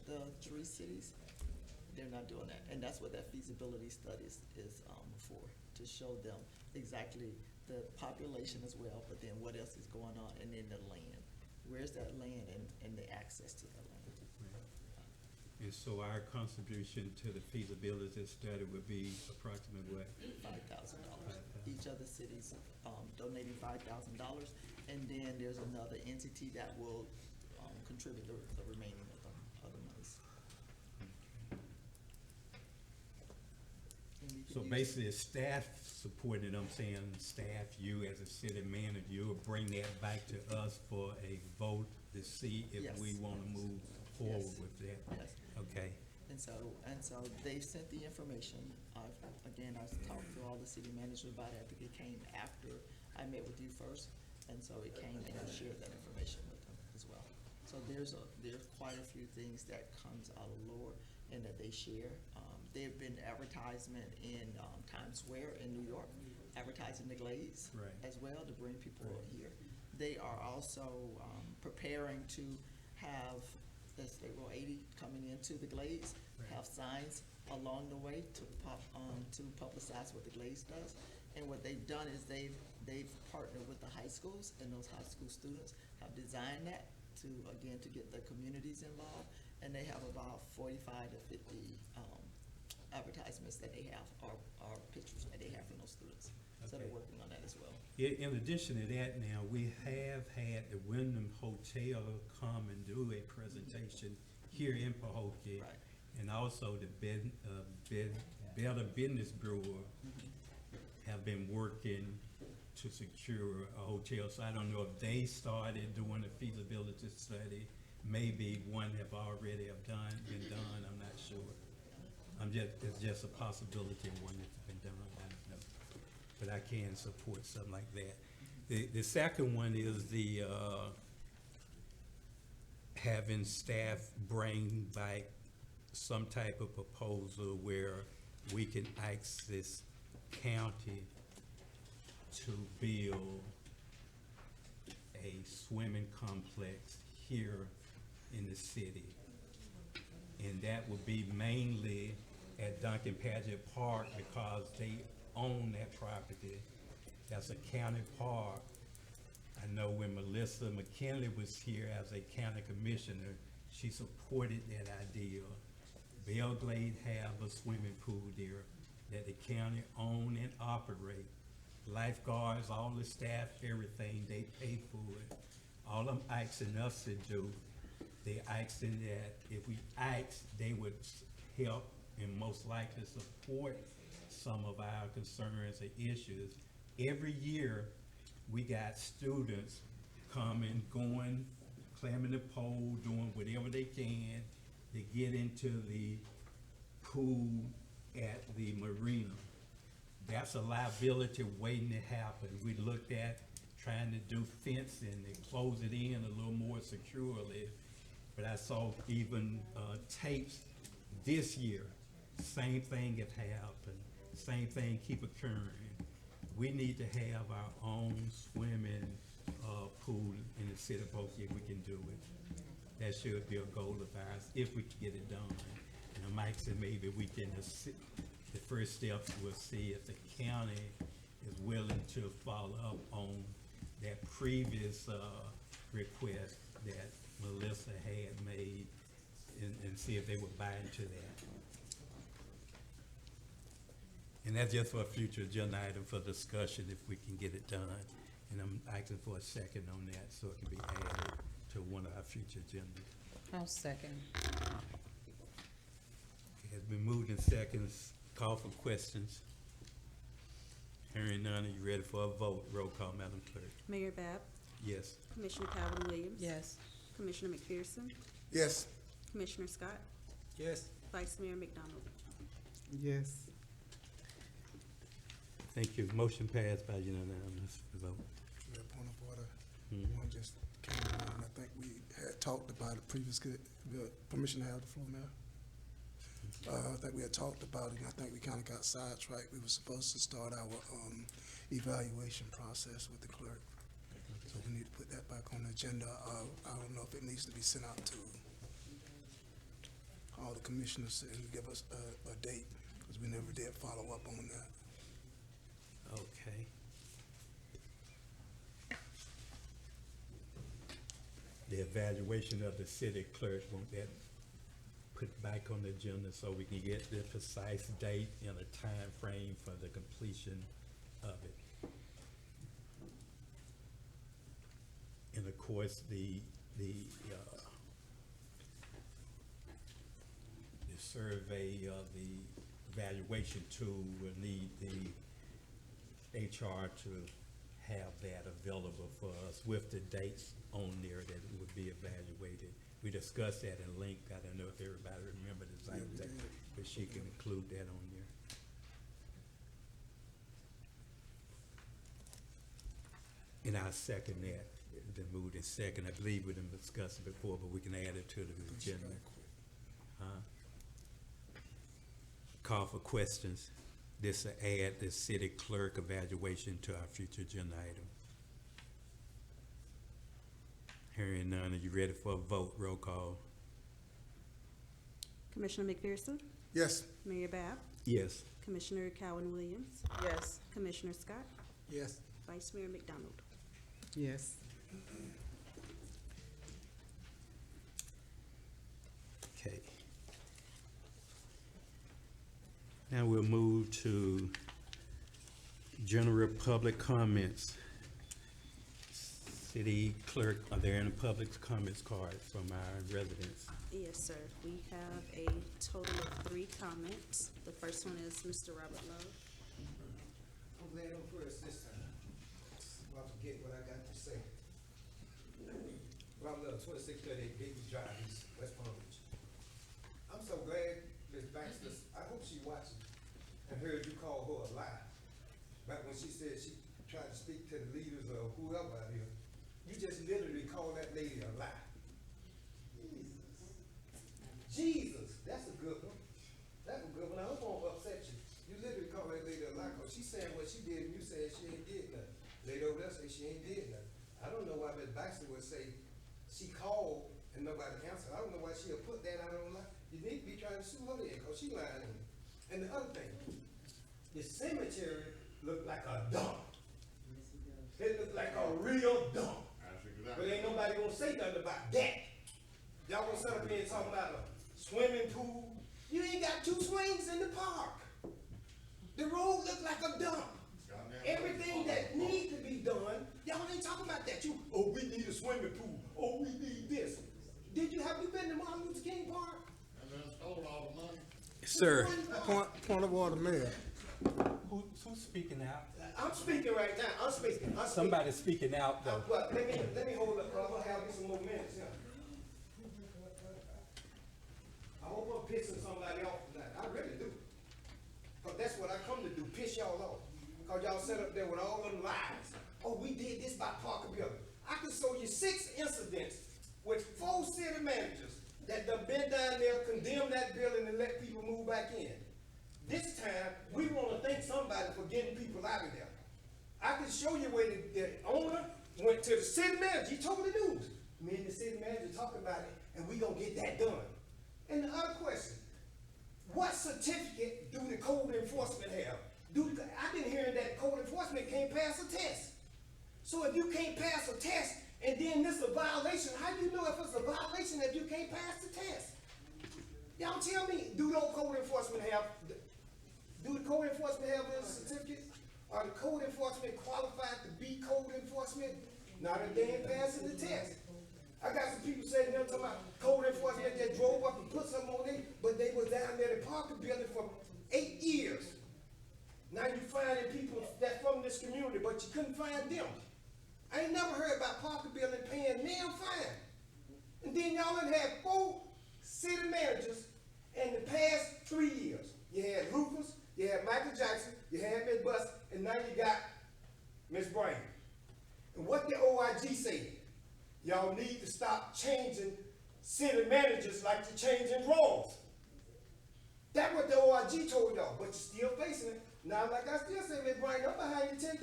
3 cities. They're not doing that, and that's what that feasibility study is for, to show them exactly the population as well, but then what else is going on, and then the land. Where's that land and the access to that land? and so our contribution to the feasibility study would be approximately what? $5,000. Each of the cities donating $5,000, and then there's another entity that will contribute the remaining of the monies. And we can So use- basically, staff supporting it, I'm saying, staff, you as a city manager, you'll bring that back to us for a vote to see if Yes. we wanna move forward Yes. with that. Yes. Okay, And so they sent the information. I've talked to all the city managers about it. I think it came after I met with you first, and so it came and I shared that information with them as well. So there's quite a few things that comes out of Lower and that they share. There've been advertisement in Times Square in New York, advertising the Glades Right. as well to bring people here. They are also preparing to have the State Road 80 coming into the Glades, Right. have signs along the way to publicize what the Glades does. And what they've done is they've partnered with the high schools, and those high school students have designed that to get the communities involved. And they have about 45 to 50 advertisements that they have, or pictures that they have from those students. So they're Okay. working on that as well. in addition to that now, we have had the Wyndham Hotel come and do a presentation here in Pahokee. Right. And also the Better Business Bureau have been working to secure a hotel. So I don't know if they started doing a feasibility study. Maybe one have already been done, I'm not sure. It's just a possibility of one that's been done, I don't know. But I can support something like that. The second one is the, having staff bring back some type of proposal where we can ask this county to build a swimming complex here in the city. And that would be mainly at Duncan Paget Park because they own that property. That's a county park. I know when Melissa McKinley was here as a county commissioner, she supported that idea. Belglade have a swimming pool there that the county own and operate. Lifeguards, all the staff, everything, they pay for it. All I'm asking us to do, they asking that if we ask, they would help and most likely support some of our concerns and issues. Every year, we got students coming, going, climbing the pole, doing whatever they can to get into the pool at the marina. That's a liability waiting to happen. We looked at trying to do fencing and close it in a little more securely. But I saw even tapes this year, same thing have happened, same thing keep occurring. We need to have our own swimming pool in the city of Pahokee if we can do it. That should be a goal of ours if we can get it done. And Mike said maybe we can, the first steps we'll see if the county is willing to follow up on that previous request that Melissa had made and see if they would buy into that. And that's just for a future agenda item for discussion if we can get it done. And I'm asking for a second on that so it can be added to one of our future agendas. I'll second. It has been moved in seconds. Call for questions. Hearing none, are you ready for a vote? Roll call, Madam Clerk. Mayor Bab, Yes. Commissioner Calvin Williams. Yes. Commissioner McPherson, Yes. Commissioner Scott, Yes. Vice Mayor McDonald. Yes. Thank you. Motion passed by unanimous vote. Mayor, point of order. Mhm. One just came in, and I think we had talked about it previously. Permission to have the floor, Mayor? I think we had talked about it, and I think we kind of got sidetracked. We were supposed to start our evaluation process with the clerk. So we need to put that back on the agenda. I don't know if it needs to be sent out to all the commissioners and give us a date, because we never did follow up on that. Okay. The evaluation of the city clerk, won't that put back on the agenda so we can get the precise date and a time frame for the completion of it? And of course, the survey, the evaluation tool will need the HR to have that available for us with the dates on there that it would be evaluated. We discussed that in length. I don't know if everybody remembered the same thing, but she can include that on there. And I second that. It's been moved in second. I believe we didn't discuss it before, but we can add it to the agenda. Call for questions. This will add the city clerk evaluation to our future agenda item. Hearing none, are you ready for a vote? Roll call. Commissioner McPherson, Yes. Mayor Bab, Yes. Commissioner Calvin Williams, Yes. Commissioner Scott, Yes. Vice Mayor McDonald. Yes. Okay. Now we'll move to general public comments. City clerk, are there any public comments cards from our residents? Yes, sir. We have a total of 3 comments. The first one is Mr. Robert Love. I'm glad I'm first this time. I'll forget what I got to say. Robert Love, 2638 Gateway Drive, East West Palm Beach. I'm so glad Ms. Baxter, I hope she watching, and heard you call her a lie. Back when she said she tried to speak to the leaders of whoever out here, you just literally called that lady a lie. Jesus, that's a good one. That's a good one. I hope I won't upset you. You literally called that lady a lie, cause she's saying what she did, and you saying she ain't did nothing. Lady over there say she ain't did nothing. I don't know why Ms. Baxter would say she called and nobody answered. I don't know why she'll put that out online. You need to be trying to sue her then, cause she lying on you. And the other thing, the cemetery looked like a dump. It looked like a real dump. But ain't nobody gonna say nothing about that. Y'all gonna sit up here and talk about a swimming pool? You ain't got 2 swings in the park. The road look like a dump. Everything that needs to be done, y'all ain't talking about that. Oh, we need a swimming pool. Oh, we need this. Have you been to Martin Luther King Park? Sir, Point of order, Mayor. who's speaking out? I'm speaking right now. I'm speaking. Somebody's speaking out though. Well, let me hold up, brother. I'm gonna have you some more minutes here. I hope I'm pissing somebody off tonight. I really do. Cause that's what I come to do, piss y'all off. Cause y'all sit up there with all them lies. Oh, we did this by Parker Building. I can show you 6 incidents with 4 city managers that done been down there, condemned that building and let people move back in. This time, we wanna thank somebody for getting people out of there. I can show you where the owner went to the city manager, he told the news. Me and the city manager talked about it, and we gonna get that done. And the other question, what certificate do the code enforcement have? I've been hearing that code enforcement can't pass a test. So if you can't pass a test, and then this is a violation, how do you know if it's a violation if you can't pass the test? Y'all tell me, do the code enforcement have this certificate? Are the code enforcement qualified to be code enforcement? Not if they ain't passing the test. I got some people saying, you know, talking about code enforcement that drove up and put something on it, but they was down there at the Parker building for 8 years. Now you finding people that's from this community, but you couldn't find them. I ain't never heard about Parker building paying them fine. And then y'all done had 4 city managers in the past 3 years. You had Rufus, you had Michael Jackson, you had Miss Bus, and now you got Miss Brown. And what the OIG said, y'all need to stop changing city managers like you're changing drawers. That's what the OIG told y'all, but you're still facing it. Now, like I still say, Miss Brown, I'm behind you 10,000%.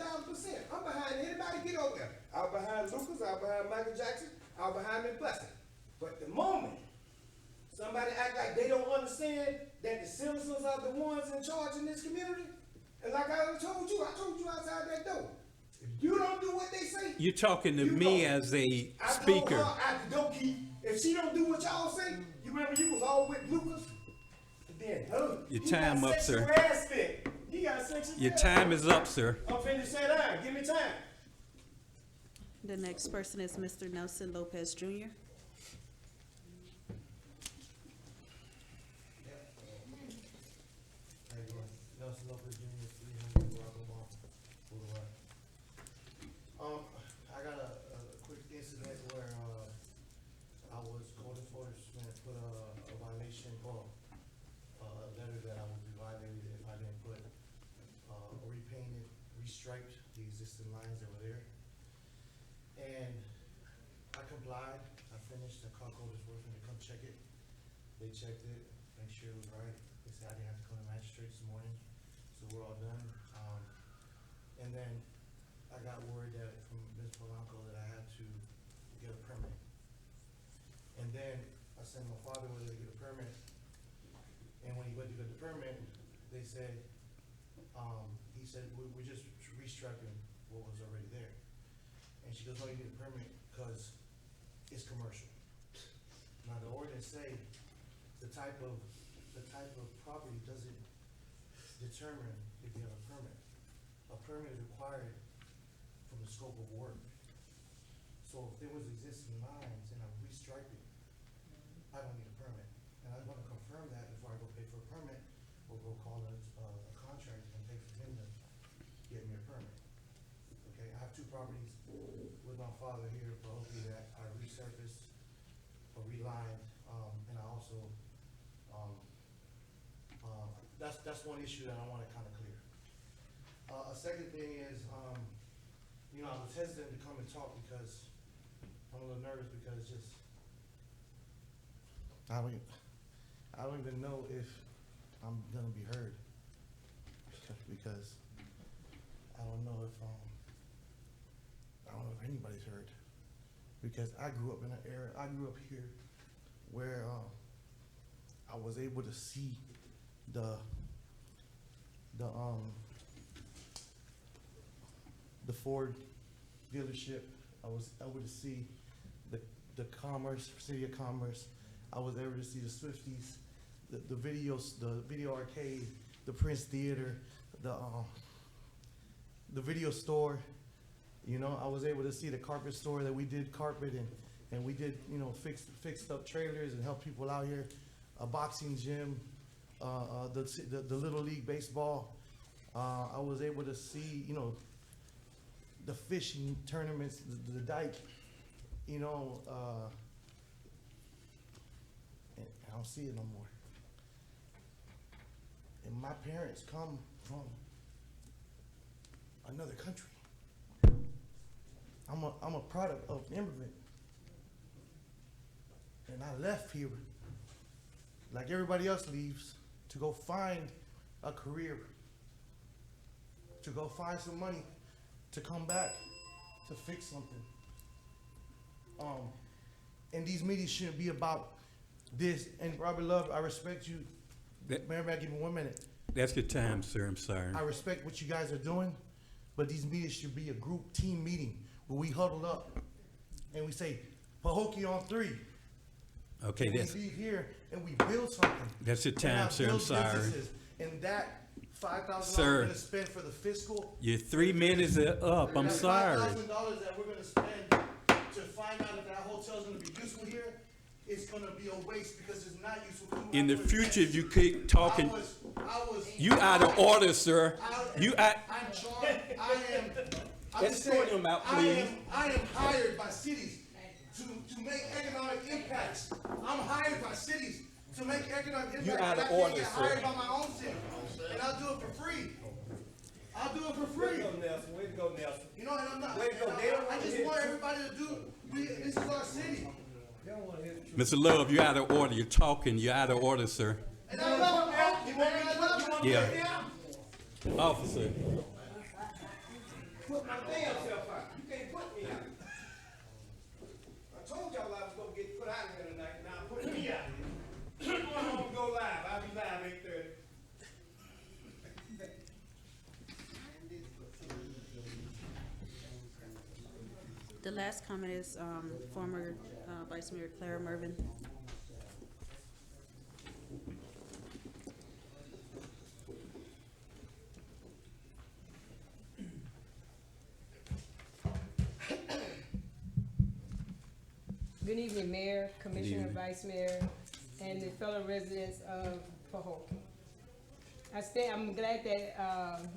I'm behind anybody get over there. I was behind Lucas, I was behind Michael Jackson, I was behind Miss Bustin. But the moment somebody act like they don't understand that the citizens are the ones in charge in this community, and like I told you outside that door, if you don't do what they say, You're talking to you me go. as a I told speaker. her after don't keep, if she don't do what y'all say, you remember you was all with Lucas? Then, Your time up, sir. You got sexual Your harassment. time is up, sir. I'm finished saying that. Give me time. The next person is Mr. Nelson Lopez Jr. Nelson Lopez Jr., 300 Rockaway Boulevard. I got a quick incident where I was code enforcement put a violation, or a letter that I would be violated if I didn't put repainted, restriped the existing lines that were there. And I complied. I finished. I called code enforcement to come check it. They checked it, make sure it was right. They said I didn't have to come to magistrate this morning, so we're all done. And then I got word that from Ms. Polanco that I had to get a permit. And then I sent my father over there to get a permit. And when he went to get the permit, they said, he said, we're just restriping what was already there. And she goes, no, you need a permit because it's commercial. Now the ordinance say the type of property doesn't determine if you have a permit. A permit is required from the scope of work. So if there was existing lines and I'm restriping, I don't need a permit. And I want to confirm that before I go pay for a permit, or go call a contractor and pay for him to get me a permit. Okay, I have 2 properties with my father here, Pahokee, that I resurfaced or relined, and I also, that's one issue that I want to kind of clear. A second thing is, you know, I was hesitant to come and talk because I'm a little nervous because just, I don't even know if I'm gonna be heard because I don't know if anybody's heard, because I grew up in an era, I grew up here where I was able to see the Ford dealership. I was able to see the Commerce, City of Commerce. I was able to see the Swifties, the video arcade, the Prince Theater, the video store. You know, I was able to see the carpet store that we did carpet and we did, you know, fixed up trailers and help people out here. A boxing gym, the Little League baseball. I was able to see, you know, the fishing tournaments, the dike, you know, and I don't see it no more. And my parents come from another country. I'm a product of immigrant. And I left here like everybody else leaves to go find a career, to go find some money, to come back, to fix something. And these meetings shouldn't be about this. And Robert Love, I respect you. Mayor, may I give you 1 minute? That's your time, sir. I'm sorry. I respect what you guys are doing, but these meetings should be a group team meeting where we huddle up and we say, Pahokee on 3. Okay, and that's we leave here and we build something. That's your And time, not sir. I'm build sorry. businesses. And that $5,000 Sir. we're gonna spend for the fiscal. Your 3 minutes are up. I'm that sorry. $5,000 that we're gonna spend to find out if that hotel's gonna be useful here, it's gonna be a waste because it's not useful. In the future, if you keep talking, I was. you out of order, sir. You out. I'm charged, I'm Let's just sort saying, them out, please. I am hired by cities to make economic impacts. I'm hired by cities to make economic impacts. You out of I can't order, get sir. hired by my own city, and I'll do it for free. I'll do it for free. Nelson. Way to go, Nelson. You know, and I'm not, Way to go. and They don't I wanna just hear want the everybody to do, this is our city. They don't wanna hear the truth. Mr. Love, you're out of order. You're talking. You're out of order, sir. And I love it, You want me to put, you want me to Yeah. put down? Officer. Put my damn self out. You can't put me out. I told y'all I was gonna get put out of here tonight, now put me out of here. I'm going home and go live. I'll be live 8:30. The last comment is former Vice Mayor Clara Mervin. Good evening, Mayor, Commissioner, evening. Vice Mayor, and the fellow residents of Pahokee. I'm glad that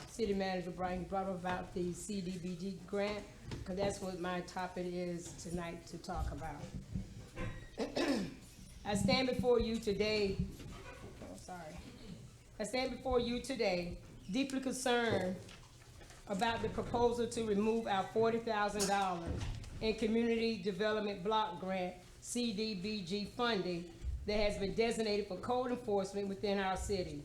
City Manager Brian brought about the CDBG grant, because that's what my topic is tonight to talk about. I stand before you today, deeply concerned about the proposal to remove our $40,000 in Community Development Block Grant, CDBG funding, that has been designated for code enforcement within our city.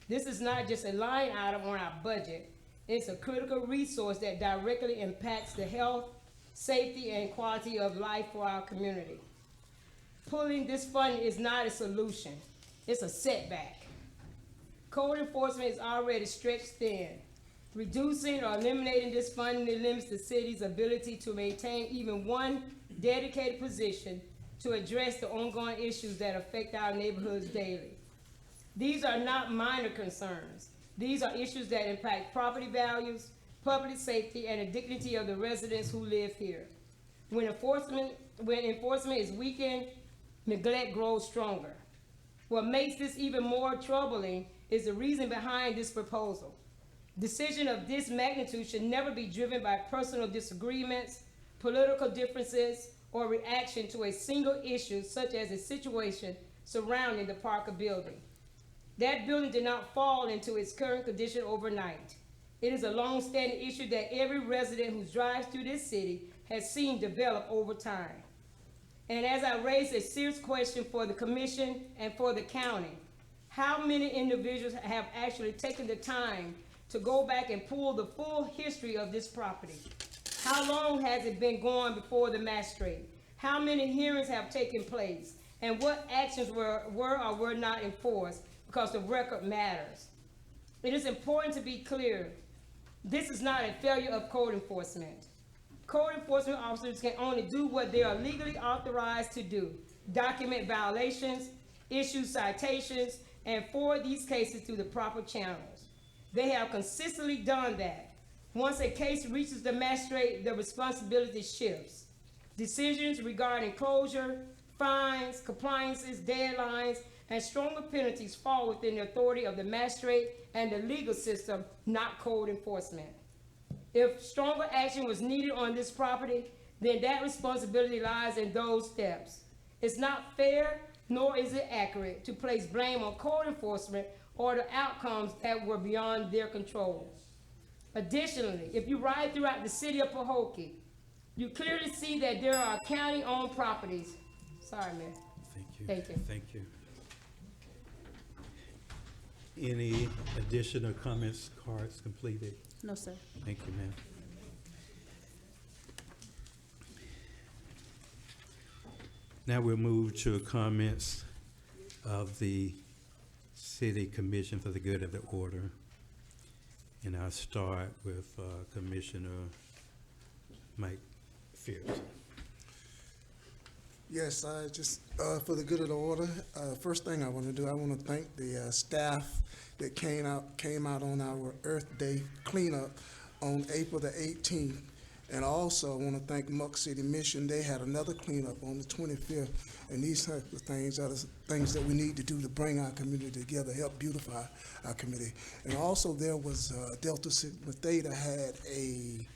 This is not just a line item on our budget, it's a critical resource that directly impacts the health, safety, and quality of life for our community. Pulling this funding is not a solution, it's a setback. Code enforcement is already stretched thin. Reducing or eliminating this funding limits the city's ability to maintain even one dedicated position to address the ongoing issues that affect our neighborhoods daily. These are not minor concerns. These are issues that impact property values, public safety, and the dignity of the residents who live here. When enforcement is weakened, neglect grows stronger. What makes this even more troubling is the reason behind this proposal. Decision of this magnitude should never be driven by personal disagreements, political differences, or reaction to a single issue such as a situation surrounding the Parker building. That building did not fall into its current condition overnight. It is a long-standing issue that every resident who drives through this city has seen develop over time. And as I raise a serious question for the commission and for the county, how many individuals have actually taken the time to go back and pull the full history of this property? How long has it been going before the magistrate? How many hearings have taken place? And what actions were or were not enforced? Because the record matters. It is important to be clear, this is not a failure of code enforcement. Code enforcement officers can only do what they are legally authorized to do: document violations, issue citations, and forward these cases through the proper channels. They have consistently done that. Once a case reaches the magistrate, the responsibility shifts. Decisions regarding closure, fines, compliances, deadlines, and stronger penalties fall within the authority of the magistrate and the legal system, not code enforcement. If stronger action was needed on this property, then that responsibility lies in those steps. It's not fair, nor is it accurate, to place blame on code enforcement or the outcomes that were beyond their control. Additionally, if you ride throughout the city of Pahokee, you clearly see that there are county-owned properties. Sorry, man. Thank you. Thank you. Thank you. Any additional comments, cards completed? No, sir. Thank you, ma'am. Now we'll move to comments of the City Commission for the Good of the Order. And I'll start with Commissioner Mike Fierce. Yes, for the good of the order, first thing I want to do, I want to thank the staff that came out on our Earth Day cleanup on April the 18th. And also, I want to thank Muck City Mission. They had another cleanup on the 25th, and these types of things are the things that we need to do to bring our community together, help beautify our community. And also, there was Delta Sigma Theta had a,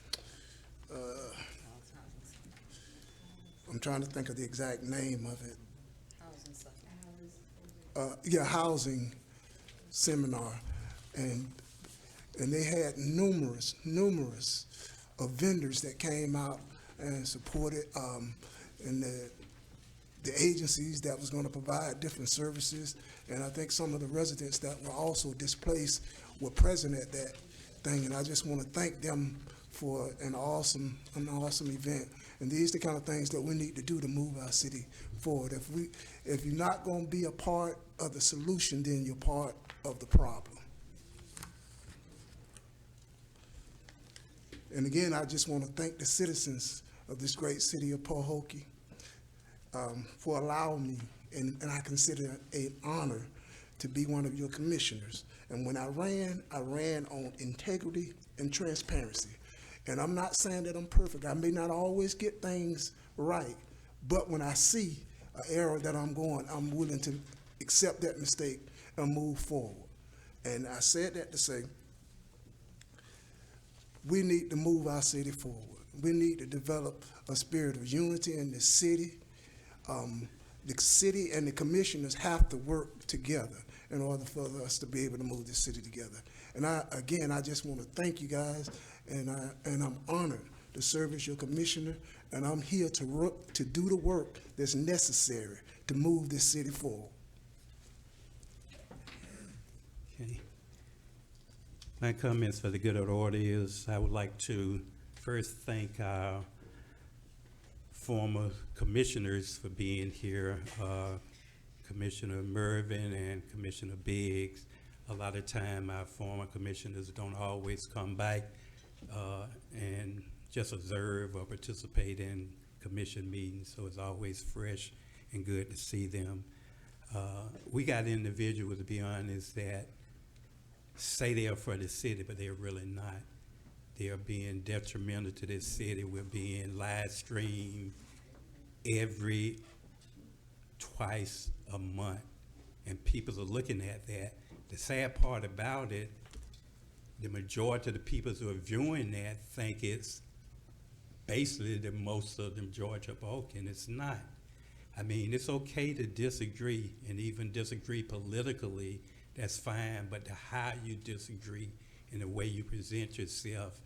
I'm trying to think of the exact name of it. Housing seminar, and they had numerous of vendors that came out and supported, and the agencies that was going to provide different services, and I think some of the residents that were also displaced were present at that thing, and I just want to thank them for an awesome event. And these are the kind of things that we need to do to move our city forward. If you're not going to be a part of the solution, then you're part of the problem. And again, I just want to thank the citizens of this great city of Pahokee for allowing me, and I consider it an honor to be one of your commissioners. And when I ran on integrity and transparency. And I'm not saying that I'm perfect. I may not always get things right, but when I see an error that I'm willing to accept that mistake and move forward. And I said that to say, we need to move our city forward. We need to develop a spirit of unity in the city. The city and the commissioners have to work together in order for us to be able to move this city together. And I just want to thank you guys, and I'm honored to serve as your commissioner, and I'm here to do the work that's necessary to move this city forward. Okay. My comments for the good of the order is I would like to first thank our former commissioners for being here, Commissioner Mervin and Commissioner Biggs. A lot of time our former commissioners don't always come back and just observe or participate in commission meetings, so it's always fresh and good to see them. We got individuals, to be honest, that say they're for the city, but they're really not. They're being detrimental to this city. We're being live streamed twice a month, and people are looking at that. The sad part about it, the majority of the people who are viewing that think it's basically the most of them Georgia Pahokee, and it's not. I mean, it's okay to disagree and even disagree politically, that's fine, but how you disagree and the way you present yourself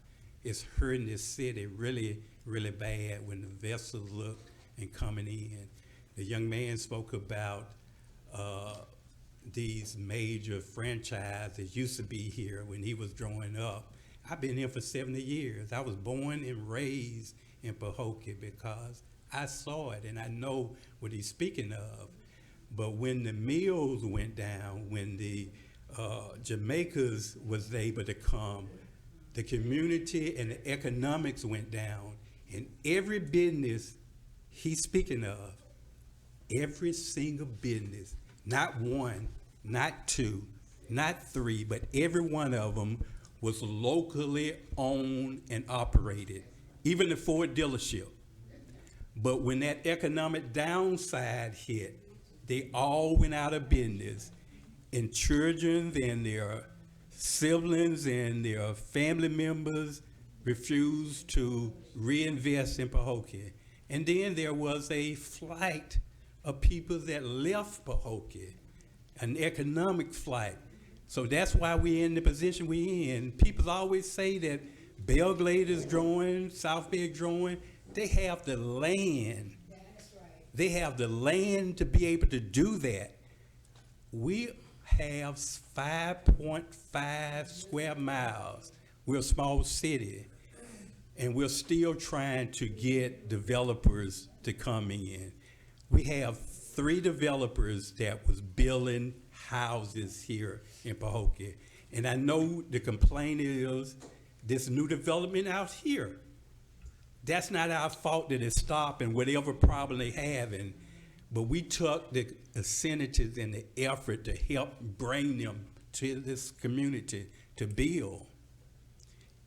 is hurting this city really, really bad when the vessels look and coming in. The young man spoke about these major franchises used to be here when he was growing up. I've been here for 70 years. I was born and raised in Pahokee because I saw it and I know what he's speaking of. But when the mills went down, when the Jamaicans was able to come, the community and the economics went down, and every business he's speaking of, every single business, not one, not two, not three, but every one of them was locally owned and operated, even the Ford dealership. But when that economic downside hit, they all went out of business, and children and their siblings and their family members refused to reinvest in Pahokee. And then there was a flight of people that left Pahokee, an economic flight. So that's why we're in the position we're in. People always say that Belglade is growing, South Bay is growing. They have the land. That's right. They have the land to be able to do that. We have 5.5 square miles. We're a small city, and we're still trying to get developers to come in. We have 3 developers that was building houses here in Pahokee. And I know the complaint is this new development out here. That's not our fault that it's stopping whatever problem they having. But we took the senators and the effort to help bring them to this community to build.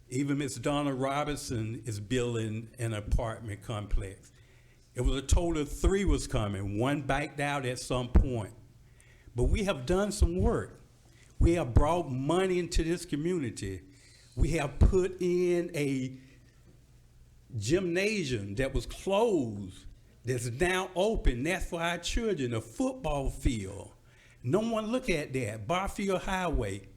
Even Ms. Donna Robertson is building an apartment complex. It was a total of 3 was coming. 1 backed out at some point. But we have done some work. We have brought money into this community. We have put in a gymnasium that was closed that's now open. That's for our children, a football field. No one look at that. Barfield Highway,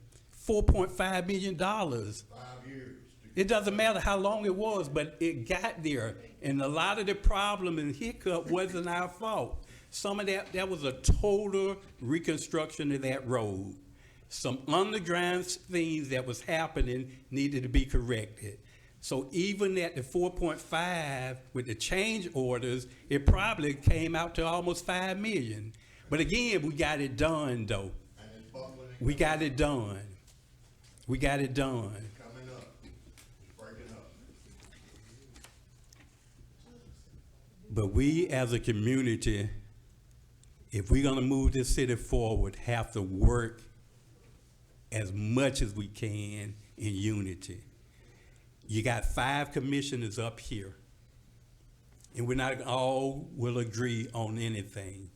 $4.5 million. 5 years. It doesn't matter how long it was, but it got there. And a lot of the problem and hiccup wasn't our fault. Some of that was a total reconstruction of that road. Some underground things that was happening needed to be corrected. So even at the 4.5 with the change orders, it probably came out to almost 5 million. But again, we got it done though. And it's buckling and We got it done. We got it done. coming up, it's breaking up. But we as a community, if we're gonna move this city forward, have to work as much as we can in unity. You got 5 commissioners up here, and we're not all will agree on anything.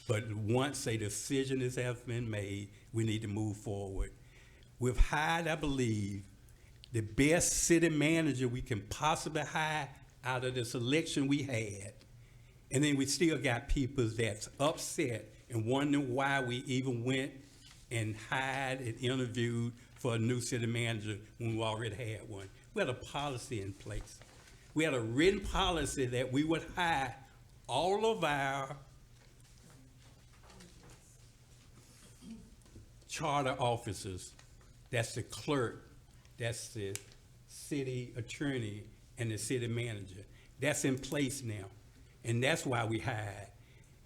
But once a decision has been made, we need to move forward. We've hired, I believe, the best city manager we can possibly hire out of this election we had. And then we still got people that's upset and wondering why we even went and hired and interviewed for a new city manager when we already had one. We had a policy in place. We had a written policy that we would hire all of our charter officers. That's the clerk, that's the city attorney, and the city manager. That's in place now, and that's why we hired.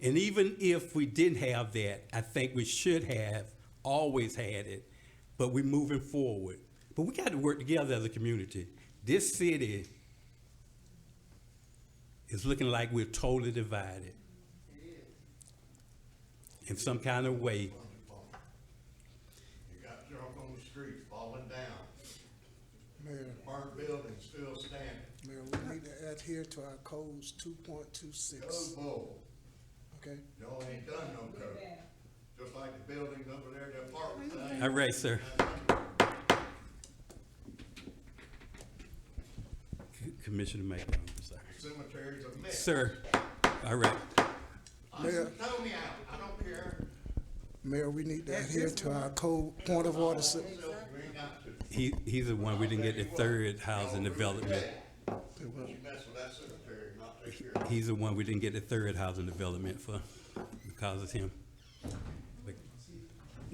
And even if we didn't have that, I think we should have always had it, but we're moving forward. But we got to work together as a community. This city is looking like we're totally divided in some kind of way. You got junk on the street falling down, Mayor, burnt buildings still standing. Mayor, we need to adhere to our codes 2.26, Go bull. okay? Y'all ain't done no code. Just like the buildings over there, the apartment thing. All right, sir. Commissioner Mayor, I'm sorry. Cemeteries a mess. Sir, all right. Mayor. Throw me out, I don't care. Mayor, we need to adhere to our code, point of order. You ain't got to. He's the one we didn't get the 3rd housing development. You mess with that cemetery, not take care of it. He's the one we didn't get the 3rd housing development for because of him. But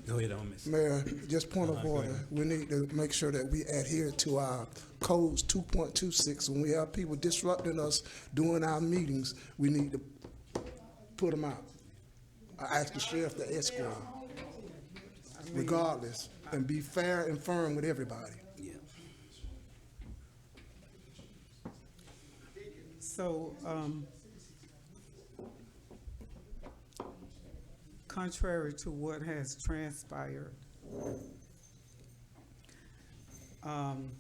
go ahead on, Miss. Mayor, just point of Go order. ahead. We need to make sure that we adhere to our codes 2.26. When we have people disrupting us during our meetings, we need to put them out. I ask the sheriff to escort them, regardless, and be fair and firm with everybody. Yeah. So, contrary to what has transpired, and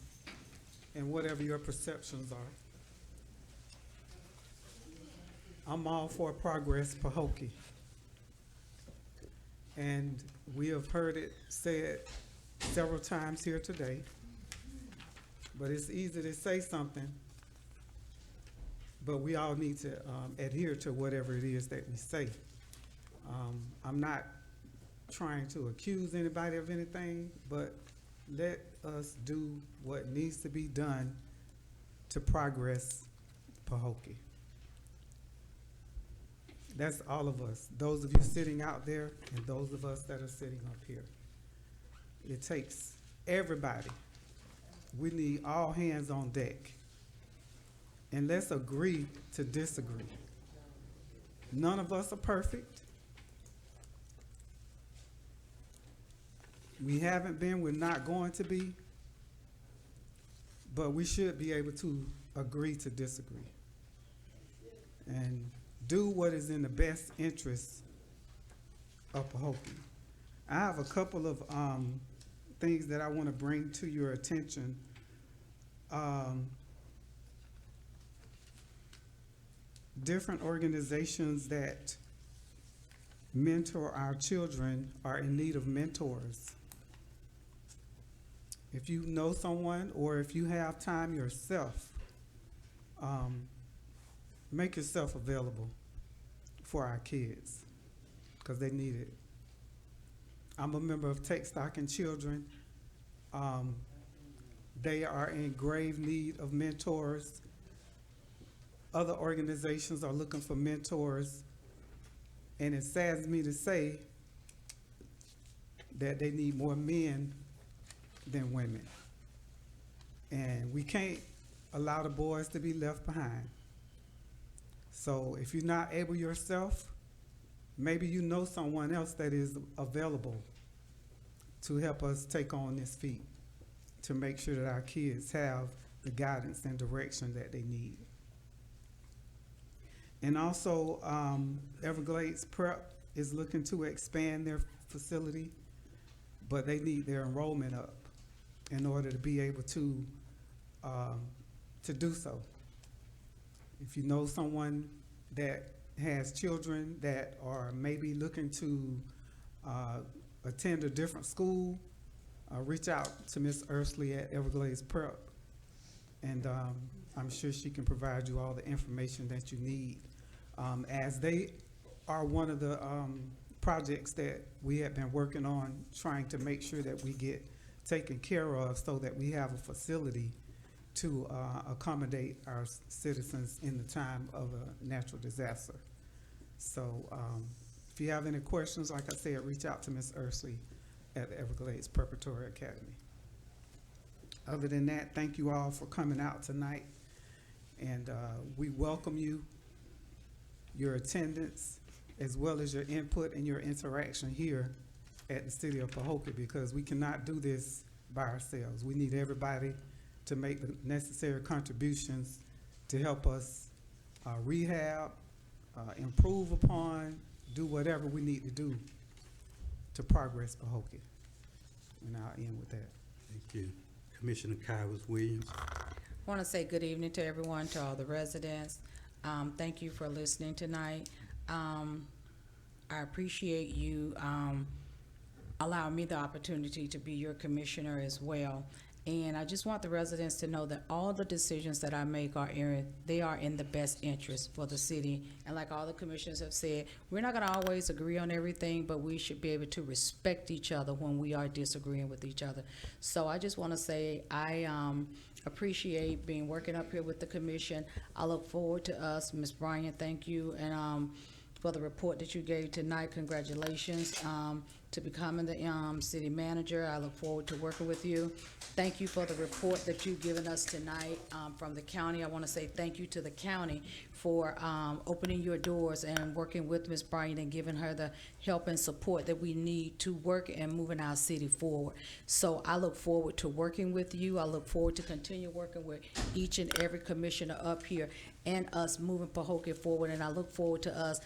whatever your perceptions are, I'm all for progress, Pahokee. And we have heard it said several times here today, but it's easy to say something, but we all need to adhere to whatever it is that we say. I'm not trying to accuse anybody of anything, but let us do what needs to be done to progress Pahokee. That's all of us, those of you sitting out there and those of us that are sitting up here. It takes everybody. We need all hands on deck. And let's agree to disagree. None of us are perfect. We haven't been, we're not going to be, but we should be able to agree to disagree. And do what is in the best interest of Pahokee. I have a couple of things that I want to bring to your attention different organizations that mentor our children are in need of mentors. If you know someone or if you have time yourself, make yourself available for our kids because they need it. I'm a member of Take Stock in Children. They are in grave need of mentors. Other organizations are looking for mentors, and it saddens me to say that they need more men than women. And we can't allow the boys to be left behind. So if you're not able yourself, maybe you know someone else that is available to help us take on this feat, to make sure that our kids have the guidance and direction that they need. And also, Everglades Prep is looking to expand their facility, but they need their enrollment up in order to be able to do so. If you know someone that has children that are maybe looking to attend a different school, reach out to Ms. Ursley at Everglades Prep, and I'm sure she can provide you all the information that you need, as they are one of the projects that we have been working on, trying to make sure that we get taken care of so that we have a facility to accommodate our citizens in the time of a natural disaster. So if you have any questions, like I said, reach out to Ms. Ursley at the Everglades Preparatory Academy. Other than that, thank you all for coming out tonight, and we welcome you, your attendance, as well as your input and your interaction here at the City of Pahokee, because we cannot do this by ourselves. We need everybody to make the necessary contributions to help us rehab, improve upon, do whatever we need to do to progress Pahokee. And I'll end with that. Thank you. Commissioner Kyle Williams. I want to say good evening to everyone, to all the residents. Thank you for listening tonight. I appreciate you allowing me the opportunity to be your commissioner as well. And I just want the residents to know that all the decisions that I make they are in the best interest for the city. And like all the commissioners have said, we're not gonna always agree on everything, but we should be able to respect each other when we are disagreeing with each other. So I just wanna say I appreciate working up here with the commission. I look forward to us. Ms. Bryant, thank you. And for the report that you gave tonight, congratulations to becoming the city manager. I look forward to working with you. Thank you for the report that you've given us tonight from the county. I want to say thank you to the county for opening your doors and working with Ms. Bryant and giving her the help and support that we need to work and moving our city forward. So I look forward to working with you. I look forward to continue working with each and every commissioner up here and us moving Pahokee forward. And I look forward to us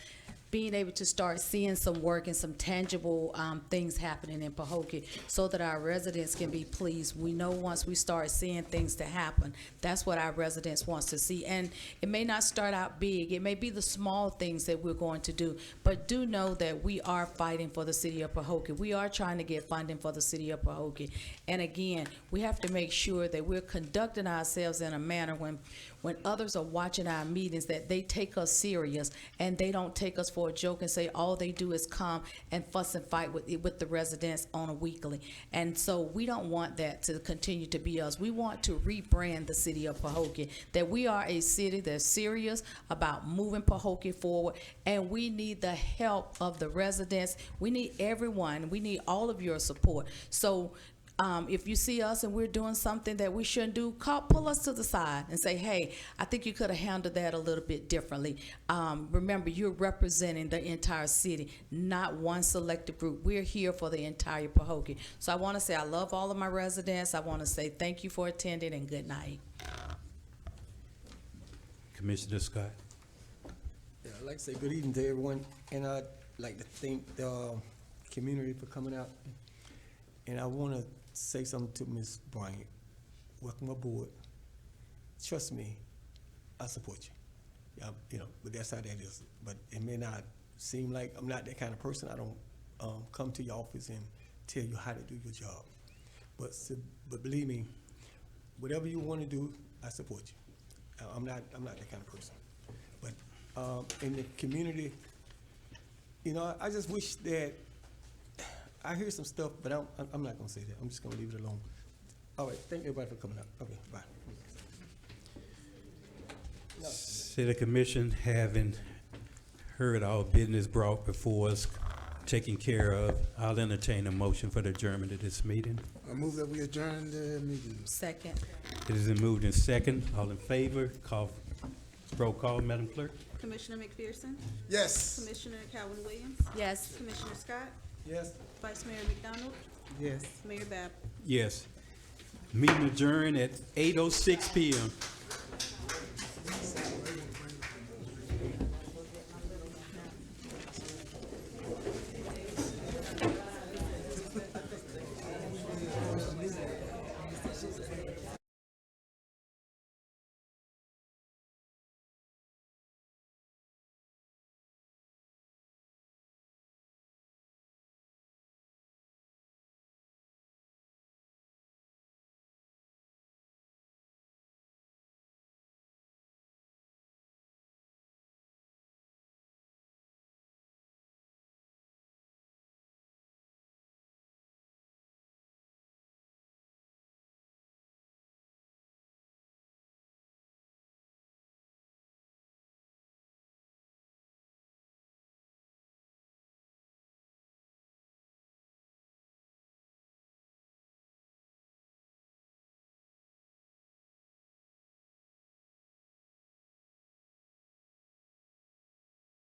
being able to start seeing some work and some tangible things happening in Pahokee so that our residents can be pleased. We know once we start seeing things to happen, that's what our residents wants to see. And it may not start out big. It may be the small things that we're going to do, but do know that we are fighting for the city of Pahokee. We are trying to get funding for the city of Pahokee. And again, we have to make sure that we're conducting ourselves in a manner when others are watching our meetings, that they take us serious and they don't take us for a joke and say all they do is come and fuss and fight with the residents on a weekly. And so we don't want that to continue to be us. We want to rebrand the city of Pahokee, that we are a city that's serious about moving Pahokee forward, and we need the help of the residents. We need everyone. We need all of your support. So if you see us and we're doing something that we shouldn't do, pull us to the side and say, hey, I think you could have handled that a little bit differently. Remember, you're representing the entire city, not one selected group. We're here for the entire Pahokee. So I want to say I love all of my residents. I want to say thank you for attending and good night. Commissioner Scott. Yeah, I'd like to say good evening to everyone, and I'd like to thank the community for coming out. And I want to say something to Ms. Bryant. Welcome aboard. trust me, I support you. Yeah, you know, but that's how that is. But it may not seem like I'm not that kind of person. I don't come to your office and tell you how to do your job. But believe me, whatever you want to do, I support you. I'm not that kind of person. But in the community, you know, I just wish that I hear some stuff, but I'm not gonna say that. I'm just gonna leave it alone. All right, thank everybody for coming up. Okay, bye. City Commission, having heard all business brought before us, taken care of, I'll entertain a motion for the adjournment of this meeting. I move that we adjourn the meeting. Second. It is moved in second. All in favor, roll call, Madam Clerk. Commissioner McPherson, Yes. Commissioner Calvin Williams, Yes. Commissioner Scott, Yes. Vice Mayor McDonald, Yes. Mayor Bab. Yes. Meeting adjourned at 8:06 PM.